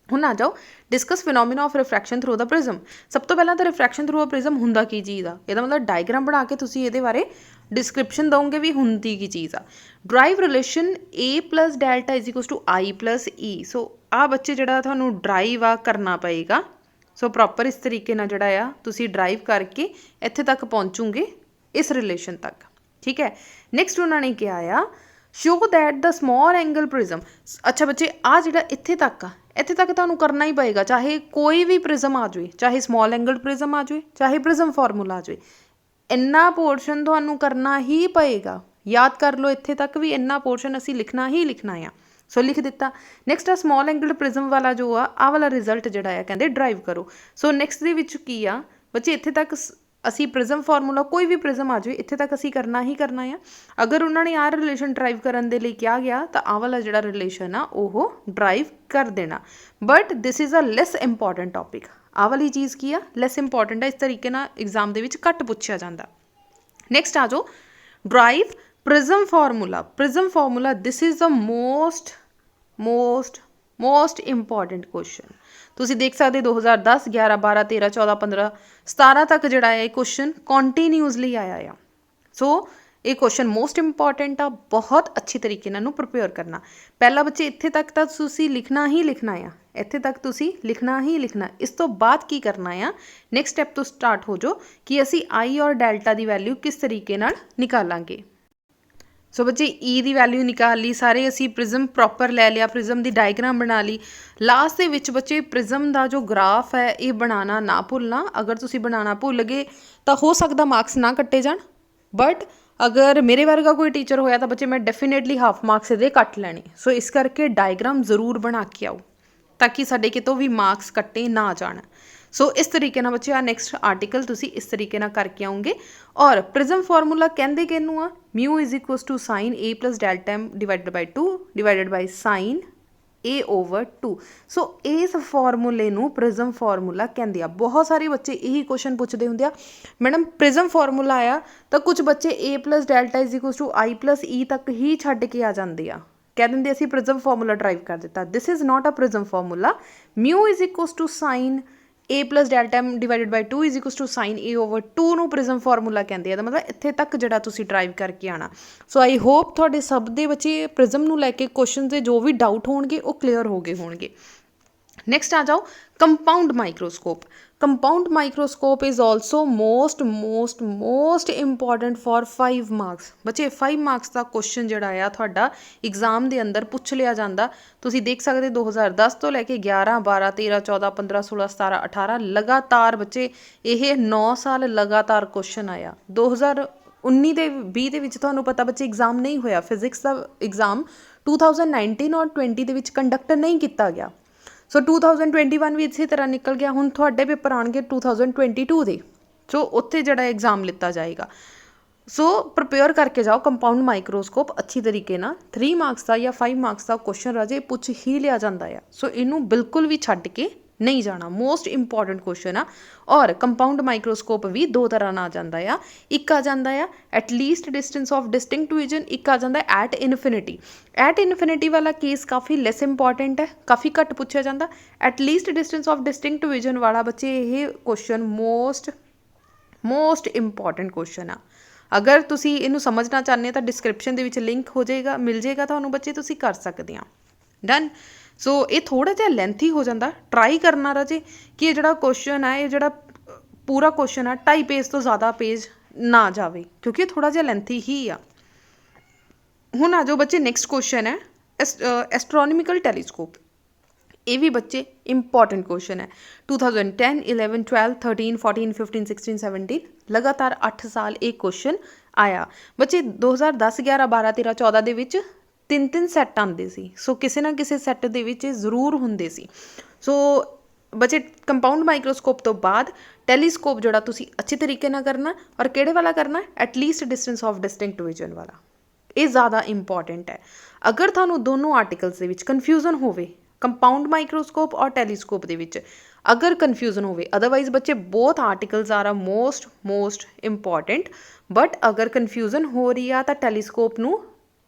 ਹੁਣ ਆ ਜਾਓ discuss phenomena of refraction through the prism. ਸਭ ਤੋਂ ਪਹਿਲਾਂ ਤਾਂ ਰਿਫਰੈਕਸ਼ਨ ਥਰੂ ਅ ਪ੍ਰਿਜ਼ਮ ਹੁੰਦਾ ਕੀ ਚੀਜ਼ ਆ, ਇਹਦਾ ਮਤਲਬ ਡਾਇਗਰਾਮ ਬਣਾ ਕੇ ਤੁਸੀਂ ਇਹਦੇ ਬਾਰੇ ਡਿਸਕ੍ਰਿਪਸ਼ਨ ਦਓਗੇ ਵੀ ਹੁੰਦੀ ਕੀ ਚੀਜ਼ ਆ। Drive relation A + delta = I + E। ਸੋ ਆਹ ਬੱਚੇ ਜਿਹੜਾ ਤੁਹਾਨੂੰ ਡਰਾਈਵ ਆ ਕਰਨਾ ਪਏਗਾ। ਸੋ ਪ੍ਰੋਪਰ ਇਸ ਤਰੀਕੇ ਨਾਲ ਜਿਹੜਾ ਆ ਤੁਸੀਂ ਡਰਾਈਵ ਕਰਕੇ ਇੱਥੇ ਤੱਕ ਪਹੁੰਚੋਗੇ, ਇਸ ਰਿਲੇਸ਼ਨ ਤੱਕ। ਠੀਕ ਹੈ, ਨੈਕਸਟ ਉਹਨਾਂ ਨੇ ਕਿਹਾ ਆ show that the small angle prism. ਅੱਛਾ ਬੱਚੇ ਆਹ ਜਿਹੜਾ ਇੱਥੇ ਤੱਕ ਆ, ਇੱਥੇ ਤੱਕ ਤੁਹਾਨੂੰ ਕਰਨਾ ਹੀ ਪਏਗਾ, ਚਾਹੇ ਕੋਈ ਵੀ ਪ੍ਰਿਜ਼ਮ ਆ ਜਾਵੇ, ਚਾਹੇ ਸਮਾਲ ਐਂਗਲ ਪ੍ਰਿਜ਼ਮ ਆ ਜਾਵੇ, ਚਾਹੇ ਪ੍ਰਿਜ਼ਮ ਫਾਰਮੂਲਾ ਆ ਜਾਵੇ, ਇੰਨਾ ਪੋਰਸ਼ਨ ਤੁਹਾਨੂੰ ਕਰਨਾ ਹੀ ਪਏਗਾ। ਯਾਦ ਕਰ ਲਓ ਇੱਥੇ ਤੱਕ ਵੀ ਇੰਨਾ ਪੋਰਸ਼ਨ ਅਸੀਂ ਲਿਖਣਾ ਹੀ ਲਿਖਣਾ ਆ। ਸੋ ਲਿਖ ਦਿੱਤਾ। ਨੈਕਸਟ ਆ ਸਮਾਲ ਐਂਗਲ ਪ੍ਰਿਜ਼ਮ ਵਾਲਾ ਜੋ ਆ, ਆਹ ਵਾਲਾ ਰਿਜ਼ਲਟ ਜਿਹੜਾ ਆ ਕਹਿੰਦੇ ਡਰਾਈਵ ਕਰੋ। ਸੋ ਨੈਕਸਟ ਦੇ ਵਿੱਚ ਕੀ ਆ ਬੱਚੇ, ਇੱਥੇ ਤੱਕ ਅਸੀਂ ਪ੍ਰਿਜ਼ਮ ਫਾਰਮੂਲਾ ਕੋਈ ਵੀ ਪ੍ਰਿਜ਼ਮ ਆ ਜਾਵੇ ਇੱਥੇ ਤੱਕ ਅਸੀਂ ਕਰਨਾ ਹੀ ਕਰਨਾ ਆ। ਅਗਰ ਉਹਨਾਂ ਨੇ ਆਹ ਰਿਲੇਸ਼ਨ ਡਰਾਈਵ ਕਰਨ ਦੇ ਲਈ ਕਿਹਾ ਗਿਆ ਤਾਂ ਆਹ ਵਾਲਾ ਜਿਹੜਾ ਰਿਲੇਸ਼ਨ ਆ ਉਹ ਡਰਾਈਵ ਕਰ ਦੇਣਾ। But this is a less important topic. ਆਹ ਵਾਲੀ ਚੀਜ਼ ਕੀ ਆ, ਲੈਸ ਇੰਪੋਰਟੈਂਟ ਆ, ਇਸ ਤਰੀਕੇ ਨਾਲ ਐਗਜ਼ਾਮ ਦੇ ਵਿੱਚ ਘੱਟ ਪੁੱਛਿਆ ਜਾਂਦਾ। ਨੈਕਸਟ ਆ ਜਾਓ drive prism formula. Prism formula this is the most important question. ਤੁਸੀਂ ਦੇਖ ਸਕਦੇ 2010, 11, 12, 13, 14, 15, 17 ਤੱਕ ਜਿਹੜਾ ਹੈ ਇਹ ਕੁਐਸਚਨ ਕੰਟੀਨਿਊਸਲੀ ਆਇਆ ਆ। ਸੋ ਇਹ ਕੁਐਸਚਨ ਮੋਸਟ ਇੰਪੋਰਟੈਂਟ ਆ, ਬਹੁਤ ਅੱਛੀ ਤਰੀਕੇ ਨਾਲ ਇਹਨੂੰ ਪ੍ਰਿਪੇਅਰ ਕਰਨਾ। ਪਹਿਲਾਂ ਬੱਚੇ ਇੱਥੇ ਤੱਕ ਤਾਂ ਤੁਸੀਂ ਲਿਖਣਾ ਹੀ ਲਿਖਣਾ ਆ, ਇੱਥੇ ਤੱਕ ਤੁਸੀਂ ਲਿਖਣਾ ਹੀ ਲਿਖਣਾ। ਇਸ ਤੋਂ ਬਾਅਦ ਕੀ ਕਰਨਾ ਆ, ਨੈਕਸਟ ਸਟੈਪ ਤੋਂ ਸਟਾਰਟ ਹੋ ਜਾਓ ਕਿ ਅਸੀਂ I ਔਰ ਡੈਲਟਾ ਦੀ ਵੈਲਿਊ ਕਿਸ ਤਰੀਕੇ ਨਾਲ ਨਿਕਾਲਾਂਗੇ। ਸੋ ਬੱਚੇ E ਦੀ ਵੈਲਿਊ ਨਿਕਾਲ ਲਈ, ਸਾਰੇ ਅਸੀਂ ਪ੍ਰਿਜ਼ਮ ਪ੍ਰੋਪਰ ਲੈ ਲਿਆ, ਪ੍ਰਿਜ਼ਮ ਦੀ ਡਾਇਗਰਾਮ ਬਣਾ ਲਈ। ਲਾਸਟ ਦੇ ਵਿੱਚ ਬੱਚੇ ਪ੍ਰਿਜ਼ਮ ਦਾ ਜੋ ਗ੍ਰਾਫ ਹੈ ਇਹ ਬਣਾਉਣਾ ਨਾ ਭੁੱਲਣਾ। ਅਗਰ ਤੁਸੀਂ ਬਣਾਉਣਾ ਭੁੱਲ ਗਏ ਤਾਂ ਹੋ ਸਕਦਾ ਮਾਰਕਸ ਨਾ ਕੱਟੇ ਜਾਣ, ਬਟ ਅਗਰ ਮੇਰੇ ਵਰਗਾ ਕੋਈ ਟੀਚਰ ਹੋਇਆ ਤਾਂ ਬੱਚੇ ਮੈਂ ਡੈਫੀਨੇਟਲੀ ਹਾਫ ਮਾਰਕਸ ਇਹਦੇ ਕੱਟ ਲੈਣੇ। ਸੋ ਇਸ ਕਰਕੇ ਡਾਇਗਰਾਮ ਜ਼ਰੂਰ ਬਣਾ ਕੇ ਆਓ ਤਾਂ ਕਿ ਸਾਡੇ ਕਿਤੋਂ ਵੀ ਮਾਰਕਸ ਕੱਟੇ ਨਾ ਜਾਣ। ਸੋ ਇਸ ਤਰੀਕੇ ਨਾਲ ਬੱਚੇ ਆ ਨੈਕਸਟ ਆਰਟੀਕਲ ਤੁਸੀਂ ਇਸ ਤਰੀਕੇ ਨਾਲ ਕਰਕੇ ਆਉਂਗੇ। ਔਰ ਪ੍ਰਿਜ਼ਮ ਫਾਰਮੂਲਾ ਕਹਿੰਦੇ ਕਿਹਨੂੰ ਆ, μ = sin A + delta m / 2 / sin A/2। ਸੋ ਇਸ ਫਾਰਮੂਲੇ ਨੂੰ ਪ੍ਰਿਜ਼ਮ ਫਾਰਮੂਲਾ ਕਹਿੰਦੇ ਆ। ਬਹੁਤ ਸਾਰੇ ਬੱਚੇ ਇਹੀ ਕੁਐਸਚਨ ਪੁੱਛਦੇ ਹੁੰਦੇ ਆ, ਮੈਡਮ ਪ੍ਰਿਜ਼ਮ ਫਾਰਮੂਲਾ ਆਇਆ ਤਾਂ ਕੁਝ ਬੱਚੇ A + delta = I + E ਤੱਕ ਹੀ ਛੱਡ ਕੇ ਆ ਜਾਂਦੇ ਆ, ਕਹਿ ਦਿੰਦੇ ਅਸੀਂ ਪ੍ਰਿਜ਼ਮ ਫਾਰਮੂਲਾ ਡਰਾਈਵ ਕਰ ਦਿੱਤਾ। This is not a prism formula. μ = sin A plus delta m divided by 2 is equals to sin A over 2 ਨੂੰ ਪ੍ਰਿਜ਼ਮ ਫਾਰਮੂਲਾ ਕਹਿੰਦੇ ਆ। ਤਾਂ ਮਤਲਬ ਇੱਥੇ ਤੱਕ ਜਿਹੜਾ ਤੁਸੀਂ ਡਰਾਈਵ ਕਰਕੇ ਆਉਣਾ। ਸੋ ਆਈ ਹੋਪ ਤੁਹਾਡੇ ਸਭ ਦੇ ਬੱਚੇ ਪ੍ਰਿਜ਼ਮ ਨੂੰ ਲੈ ਕੇ ਕੁਐਸਚਨ ਦੇ ਜੋ ਵੀ ਡਾਊਟ ਹੋਣਗੇ ਉਹ ਕਲੀਅਰ ਹੋ ਗਏ ਹੋਣਗੇ। ਨੈਕਸਟ ਆ ਜਾਓ compound microscope. Compound microscope is also most important for 5 marks. ਬੱਚੇ 5 ਮਾਰਕਸ ਦਾ ਕੁਐਸਚਨ ਜਿਹੜਾ ਆ ਤੁਹਾਡਾ ਐਗਜ਼ਾਮ ਦੇ ਅੰਦਰ ਪੁੱਛ ਲਿਆ ਜਾਂਦਾ। ਤੁਸੀਂ ਦੇਖ ਸਕਦੇ 2010 ਤੋਂ ਲੈ ਕੇ 11 12 13 14 15 16 17 18 ਲਗਾਤਾਰ ਬੱਚੇ ਇਹ 9 ਸਾਲ ਲਗਾਤਾਰ ਕੁਐਸਚਨ ਆਇਆ। 2019 ਦੇ 20 ਦੇ ਵਿੱਚ ਤੁਹਾਨੂੰ ਪਤਾ ਬੱਚੇ ਐਗਜ਼ਾਮ ਨਹੀਂ ਹੋਇਆ। ਫਿਜ਼ਿਕਸ ਦਾ ਐਗਜ਼ਾਮ 2019 ਔਰ 20 ਦੇ ਵਿੱਚ ਕੰਡਕਟ ਨਹੀਂ ਕੀਤਾ ਗਿਆ। ਸੋ 2021 ਵੀ ਇਸੇ ਤਰ੍ਹਾਂ ਨਿਕਲ ਗਿਆ। ਹੁਣ ਤੁਹਾਡੇ ਪੇਪਰ ਆਉਣਗੇ 2022 ਦੇ। ਸੋ ਉੱਥੇ ਜਿਹੜਾ ਐਗਜ਼ਾਮ ਲਿੱਤਾ ਜਾਏਗਾ। ਸੋ ਪ੍ਰਪੇਅਰ ਕਰਕੇ ਜਾਓ ਕੰਪਾਊਂਡ ਮਾਈਕਰੋਸਕੋਪ ਅੱਛੀ ਤਰੀਕੇ ਨਾਲ। 3 ਮਾਰਕਸ ਦਾ ਜਾਂ 5 ਮਾਰਕਸ ਦਾ ਕੁਐਸਚਨ ਰਾਜੇ ਪੁੱਛ ਹੀ ਲਿਆ ਜਾਂਦਾ ਆ। ਸੋ ਇਹਨੂੰ ਬਿਲਕੁਲ ਵੀ ਛੱਡ ਕੇ ਨਹੀਂ ਜਾਣਾ। ਮੋਸਟ ਇੰਪੋਰਟੈਂਟ ਕੁਐਸਚਨ ਆ। ਔਰ ਕੰਪਾਊਂਡ ਮਾਈਕਰੋਸਕੋਪ ਵੀ ਦੋ ਤਰ੍ਹਾਂ ਨਾਲ ਆ ਜਾਂਦਾ ਆ। ਇੱਕ ਆ ਜਾਂਦਾ ਆ at least distance of distinct vision, ਇੱਕ ਆ ਜਾਂਦਾ ਐਟ ਇਨਫਿਨਿਟੀ। ਐਟ ਇਨਫਿਨਿਟੀ ਵਾਲਾ ਕੇਸ ਕਾਫੀ ਲੈਸ ਇੰਪੋਰਟੈਂਟ ਹੈ, ਕਾਫੀ ਘੱਟ ਪੁੱਛਿਆ ਜਾਂਦਾ। At least distance of distinct vision ਵਾਲਾ ਬੱਚੇ ਇਹ ਕੁਐਸਚਨ ਮੋਸਟ ਇੰਪੋਰਟੈਂਟ ਕੁਐਸਚਨ ਆ। ਅਗਰ ਤੁਸੀਂ ਇਹਨੂੰ ਸਮਝਣਾ ਚਾਹੁੰਦੇ ਹੋ ਤਾਂ ਡਿਸਕ੍ਰਿਪਸ਼ਨ ਦੇ ਵਿੱਚ ਲਿੰਕ ਹੋ ਜਾਏਗਾ, ਮਿਲ ਜਾਏਗਾ ਤੁਹਾਨੂੰ ਬੱਚੇ, ਤੁਸੀਂ ਕਰ ਸਕਦੇ ਆ। ਡਨ। ਸੋ ਇਹ ਥੋੜ੍ਹਾ ਜਿਹਾ ਲੈਂਥੀ ਹੋ ਜਾਂਦਾ। ਟਰਾਈ ਕਰਨਾ ਰਾਜੇ ਕਿ ਇਹ ਜਿਹੜਾ ਕੁਐਸਚਨ ਹੈ, ਇਹ ਜਿਹੜਾ ਪੂਰਾ ਕੁਐਸਚਨ ਆ 2.5 ਪੇਜ ਤੋਂ ਜ਼ਿਆਦਾ ਪੇਜ ਨਾ ਜਾਵੇ, ਕਿਉਂਕਿ ਇਹ ਥੋੜ੍ਹਾ ਜਿਹਾ ਲੈਂਥੀ ਹੀ ਆ। ਹੁਣ ਆ ਜਾਓ ਬੱਚੇ ਨੈਕਸਟ ਕੁਐਸਚਨ ਹੈ ਐਸਟ੍ਰੋਨੋਮਿਕਲ ਟੈਲੀਸਕੋਪ। ਇਹ ਵੀ ਬੱਚੇ ਇੰਪੋਰਟੈਂਟ ਕੁਐਸਚਨ ਹੈ। 2010 11 12 13 14 15 16 17 ਲਗਾਤਾਰ 8 ਸਾਲ ਇਹ ਕੁਐਸਚਨ ਆਇਆ। ਬੱਚੇ 2010 11 12 13 14 ਦੇ ਵਿੱਚ 3 ਸੈੱਟ ਆਉਂਦੇ ਸੀ। ਸੋ ਕਿਸੇ ਨਾ ਕਿਸੇ ਸੈੱਟ ਦੇ ਵਿੱਚ ਇਹ ਜ਼ਰੂਰ ਹੁੰਦੇ ਸੀ। ਸੋ ਬੱਚੇ ਕੰਪਾਊਂਡ ਮਾਈਕਰੋਸਕੋਪ ਤੋਂ ਬਾਅਦ ਟੈਲੀਸਕੋਪ ਜਿਹੜਾ ਤੁਸੀਂ ਅੱਛੇ ਤਰੀਕੇ ਨਾਲ ਕਰਨਾ। ਔਰ ਕਿਹੜੇ ਵਾਲਾ ਕਰਨਾ? At least distance of distinct vision ਵਾਲਾ। ਇਹ ਜ਼ਿਆਦਾ ਇੰਪੋਰਟੈਂਟ ਹੈ। ਅਗਰ ਤੁਹਾਨੂੰ ਦੋਨੋਂ ਆਰਟੀਕਲਸ ਦੇ ਵਿੱਚ ਕਨਫਿਊਜ਼ਨ ਹੋਵੇ, ਕੰਪਾਊਂਡ ਮਾਈਕਰੋਸਕੋਪ ਔਰ ਟੈਲੀਸਕੋਪ ਦੇ ਵਿੱਚ ਅਗਰ ਕਨਫਿਊਜ਼ਨ ਹੋਵੇ, ਅਦਰਵਾਈਜ਼ ਬੱਚੇ both articles are most important. But ਅਗਰ ਕਨਫਿਊਜ਼ਨ ਹੋ ਰਹੀ ਆ ਤਾਂ ਟੈਲੀਸਕੋਪ ਨੂੰ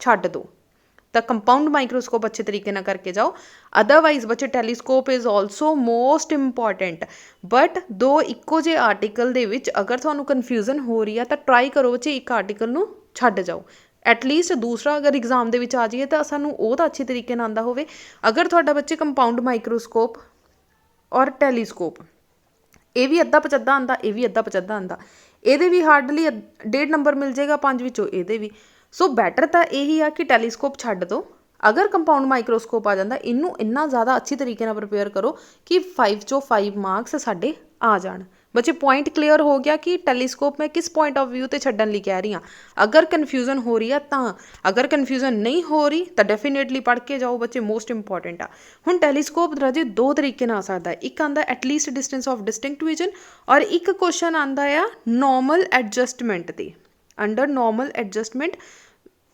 ਛੱਡ ਦਿਓ, ਤਾਂ ਕੰਪਾਊਂਡ ਮਾਈਕਰੋਸਕੋਪ ਅੱਛੇ ਤਰੀਕੇ ਨਾਲ ਕਰਕੇ ਜਾਓ। ਅਦਰਵਾਈਜ਼ ਬੱਚੇ telescope is also most important. But ਦੋ ਇੱਕੋ ਜਿਹੇ ਆਰਟੀਕਲ ਦੇ ਵਿੱਚ ਅਗਰ ਤੁਹਾਨੂੰ ਕਨਫਿਊਜ਼ਨ ਹੋ ਰਹੀ ਆ ਤਾਂ ਟਰਾਈ ਕਰੋ ਬੱਚੇ ਇੱਕ ਆਰਟੀਕਲ ਨੂੰ ਛੱਡ ਜਾਓ। ਐਟਲੀਸਟ ਦੂਸਰਾ ਅਗਰ ਐਗਜ਼ਾਮ ਦੇ ਵਿੱਚ ਆ ਜਾਈਏ ਤਾਂ ਸਾਨੂੰ ਉਹ ਤਾਂ ਅੱਛੇ ਤਰੀਕੇ ਨਾਲ ਆਉਂਦਾ ਹੋਵੇ। ਅਗਰ ਤੁਹਾਡਾ ਬੱਚੇ ਕੰਪਾਊਂਡ ਮਾਈਕਰੋਸਕੋਪ ਔਰ ਟੈਲੀਸਕੋਪ ਇਹ ਵੀ ਅੱਧਾ ਪਚੱਧਾ ਆਉਂਦਾ, ਇਹ ਵੀ ਅੱਧਾ ਪਚੱਧਾ ਆਉਂਦਾ, ਇਹਦੇ ਵੀ ਹਾਰਡਲੀ 1.5 ਨੰਬਰ ਮਿਲ ਜਾਏਗਾ 5 ਵਿੱਚੋਂ ਇਹਦੇ ਵੀ। ਸੋ ਬੈਟਰ ਤਾਂ ਇਹੀ ਆ ਕਿ ਟੈਲੀਸਕੋਪ ਛੱਡ ਦਿਓ। ਅਗਰ ਕੰਪਾਊਂਡ ਮਾਈਕਰੋਸਕੋਪ ਆ ਜਾਂਦਾ, ਇਹਨੂੰ ਇੰਨਾ ਜ਼ਿਆਦਾ ਅੱਛੀ ਤਰੀਕੇ ਨਾਲ ਪ੍ਰਪੇਅਰ ਕਰੋ ਕਿ 5 ਚੋਂ 5 ਮਾਰਕਸ ਸਾਡੇ ਆ ਜਾਣ। ਬੱਚੇ ਪੁਆਇੰਟ ਕਲੀਅਰ ਹੋ ਗਿਆ ਕਿ ਟੈਲੀਸਕੋਪ ਮੈਂ ਕਿਸ ਪੁਆਇੰਟ ਆਫ ਵਿਊ ਤੇ ਛੱਡਣ ਲਈ ਕਹਿ ਰਹੀ ਹਾਂ। ਅਗਰ ਕਨਫਿਊਜ਼ਨ ਹੋ ਰਹੀ ਆ ਤਾਂ, ਅਗਰ ਕਨਫਿਊਜ਼ਨ ਨਹੀਂ ਹੋ ਰਹੀ ਤਾਂ ਡੈਫੀਨੇਟਲੀ ਪੜ੍ਹ ਕੇ ਜਾਓ ਬੱਚੇ, ਮੋਸਟ ਇੰਪੋਰਟੈਂਟ ਆ। ਹੁਣ ਟੈਲੀਸਕੋਪ ਰਾਜੇ ਦੋ ਤਰੀਕੇ ਨਾਲ ਆ ਸਕਦਾ। ਇੱਕ ਆਉਂਦਾ at least distance of distinct vision, ਔਰ ਇੱਕ ਕੁਐਸਚਨ ਆਉਂਦਾ ਆ ਨੋਰਮਲ ਐਡਜਸਟਮੈਂਟ ਤੇ, under normal adjustment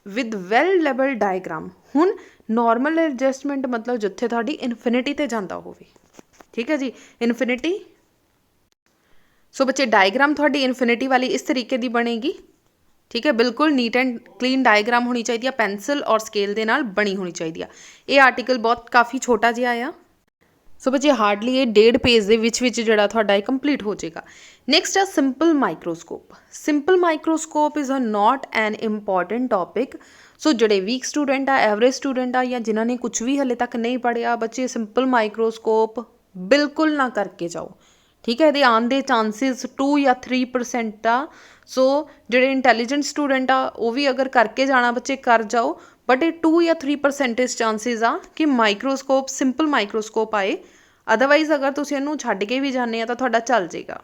with well label diagram. ਹੁਣ ਨੋਰਮਲ ਐਡਜਸਟਮੈਂਟ ਮਤਲਬ ਜਿੱਥੇ ਤੁਹਾਡੀ ਇਨਫਿਨਿਟੀ ਤੇ ਜਾਂਦਾ ਹੋਵੇ। ਠੀਕ ਹੈ ਜੀ, ਇਨਫਿਨਿਟੀ। ਸੋ ਬੱਚੇ ਡਾਇਗਰਾਮ ਤੁਹਾਡੀ ਇਨਫਿਨਿਟੀ ਵਾਲੀ ਇਸ ਤਰੀਕੇ ਦੀ ਬਣੇਗੀ। ਠੀਕ ਹੈ, ਬਿਲਕੁਲ ਨੀਟ ਐਂਡ ਕਲੀਨ ਡਾਇਗਰਾਮ ਹੋਣੀ ਚਾਹੀਦੀ ਆ, ਪੈਨਸਿਲ ਔਰ ਸਕੇਲ ਦੇ ਨਾਲ ਬਣੀ ਹੋਣੀ ਚਾਹੀਦੀ ਆ। ਇਹ ਆਰਟੀਕਲ ਬਹੁਤ ਕਾਫੀ ਛੋਟਾ ਜਿਹਾ ਆ। ਸੋ ਬੱਚੇ ਹਾਰਡਲੀ ਇਹ 1.5 ਪੇਜ ਦੇ ਵਿੱਚ ਜਿਹੜਾ ਤੁਹਾਡਾ ਇਹ ਕੰਪਲੀਟ ਹੋ ਜਾਏਗਾ। ਨੈਕਸਟ ਆ simple microscope. Simple microscope is not an important topic. So ਜਿਹੜੇ ਵੀਕ ਸਟੂਡੈਂਟ ਆ, ਐਵਰੇਜ ਸਟੂਡੈਂਟ ਆ, ਜਾਂ ਜਿਨ੍ਹਾਂ ਨੇ ਕੁਝ ਵੀ ਹਲੇ ਤੱਕ ਨਹੀਂ ਪੜ੍ਹਿਆ, ਬੱਚੇ ਸਿੰਪਲ ਮਾਈਕਰੋਸਕੋਪ ਬਿਲਕੁਲ ਨਾ ਕਰਕੇ ਜਾਓ। ਠੀਕ ਹੈ, ਇਹਦੇ ਆਉਣ ਦੇ ਚਾਂਸਿਸ 2 ਜਾਂ 3% ਆ। ਸੋ ਜਿਹੜੇ ਇੰਟੈਲੀਜੈਂਟ ਸਟੂਡੈਂਟ ਆ ਉਹ ਵੀ ਅਗਰ ਕਰਕੇ ਜਾਣਾ ਬੱਚੇ ਕਰ ਜਾਓ। ਬਟ ਇਹ 2 ਜਾਂ 3% ਚਾਂਸਿਸ ਆ ਕਿ ਮਾਈਕਰੋਸਕੋਪ, ਸਿੰਪਲ ਮਾਈਕਰੋਸਕੋਪ ਆਏ। ਅਦਰਵਾਈਜ਼ ਅਗਰ ਤੁਸੀਂ ਇਹਨੂੰ ਛੱਡ ਕੇ ਵੀ ਜਾਂਦੇ ਆ ਤਾਂ ਤੁਹਾਡਾ ਚੱਲ ਜਾਏਗਾ।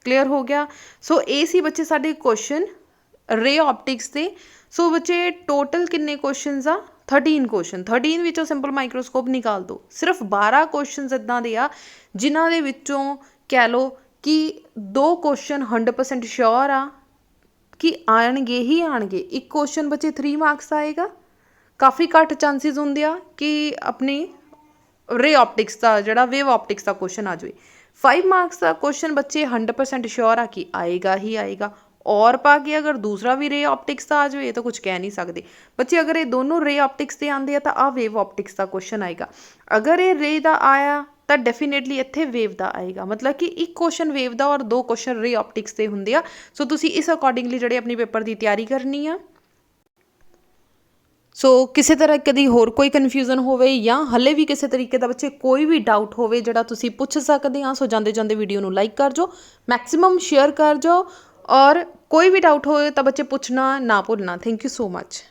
ਕਲੀਅਰ ਹੋ ਗਿਆ। ਸੋ ਇਹ ਸੀ ਬੱਚੇ ਸਾਡੇ ਕੁਐਸਚਨ ਰੇ ਆਪਟਿਕਸ ਦੇ। ਸੋ ਬੱਚੇ ਟੋਟਲ ਕਿੰਨੇ ਕੁਐਸਚਨਸ ਆ? 13 ਕੁਐਸਚਨ। 13 ਵਿੱਚੋਂ ਸਿੰਪਲ ਮਾਈਕਰੋਸਕੋਪ ਨਿਕਾਲ ਦਿਓ। ਸਿਰਫ 12 ਕੁਐਸਚਨਸ ਇੱਦਾਂ ਦੇ ਆ ਜਿਨ੍ਹਾਂ ਦੇ ਵਿੱਚੋਂ ਕਹਿ ਲਓ ਕਿ 2 ਕੁਐਸਚਨ 100% ਸ਼ੋਰ ਆ ਕਿ ਆਉਣਗੇ ਹੀ ਆਉਣਗੇ। ਇੱਕ ਕੁਐਸਚਨ ਬੱਚੇ 3 ਮਾਰਕਸ ਆਏਗਾ। ਕਾਫੀ ਘੱਟ ਚਾਂਸਿਸ ਹੁੰਦੇ ਆ ਕਿ ਆਪਣੀ ਰੇ ਆਪਟਿਕਸ ਦਾ ਜਿਹੜਾ ਵੇਵ ਆਪਟਿਕਸ ਦਾ ਕੁਐਸਚਨ ਆ ਜਾਵੇ। 5 ਮਾਰਕਸ ਦਾ ਕੁਐਸਚਨ ਬੱਚੇ 100% ਸ਼ੋਰ ਆ ਕਿ ਆਏਗਾ ਹੀ ਆਏਗਾ। ਔਰ ਪਾ ਕੇ ਅਗਰ ਦੂਸਰਾ ਵੀ ਰੇ ਆਪਟਿਕਸ ਦਾ ਆ ਜਾਵੇ ਤਾਂ ਕੁਝ ਕਹਿ ਨਹੀਂ ਸਕਦੇ ਬੱਚੇ। ਅਗਰ ਇਹ ਦੋਨੋਂ ਰੇ ਆਪਟਿਕਸ ਦੇ ਆਉਂਦੇ ਆ ਤਾਂ ਆਹ ਵੇਵ ਆਪਟਿਕਸ ਦਾ ਕੁਐਸਚਨ ਆਏਗਾ। ਅਗਰ ਇਹ ਰੇ ਦਾ ਆਇਆ ਤਾਂ ਡੈਫੀਨੇਟਲੀ ਇੱਥੇ ਵੇਵ ਦਾ ਆਏਗਾ, ਮਤਲਬ ਕਿ ਇੱਕ ਕੁਐਸਚਨ ਵੇਵ ਦਾ ਔਰ 2 ਕੁਐਸਚਨ ਰੇ ਆਪਟਿਕਸ ਦੇ ਹੁੰਦੇ ਆ। ਸੋ ਤੁਸੀਂ ਇਸ ਅਕੋਰਡਿੰਗਲੀ ਜਿਹੜੇ ਆਪਣੀ ਪੇਪਰ ਦੀ ਤਿਆਰੀ ਕਰਨੀ ਆ। ਸੋ ਕਿਸੇ ਤਰ੍ਹਾਂ ਕਦੀ ਹੋਰ ਕੋਈ ਕਨਫਿਊਜ਼ਨ ਹੋਵੇ ਜਾਂ ਹਲੇ ਵੀ ਕਿਸੇ ਤਰੀਕੇ ਦਾ ਬੱਚੇ ਕੋਈ ਵੀ ਡਾਊਟ ਹੋਵੇ ਜਿਹੜਾ ਤੁਸੀਂ ਪੁੱਛ ਸਕਦੇ ਆ, ਸੋ ਜਾਂਦੇ ਜਾਂਦੇ ਵੀਡੀਓ ਨੂੰ ਲਾਈਕ ਕਰ ਜਾਓ, ਮੈਕਸਿਮਮ ਸ਼ੇਅਰ ਕਰ ਜਾਓ, ਔਰ ਕੋਈ ਵੀ ਡਾਊਟ ਹੋਵੇ ਤਾਂ ਬੱਚੇ ਪੁੱਛਣਾ ਨਾ ਭੁੱਲਣਾ। Thank you so much.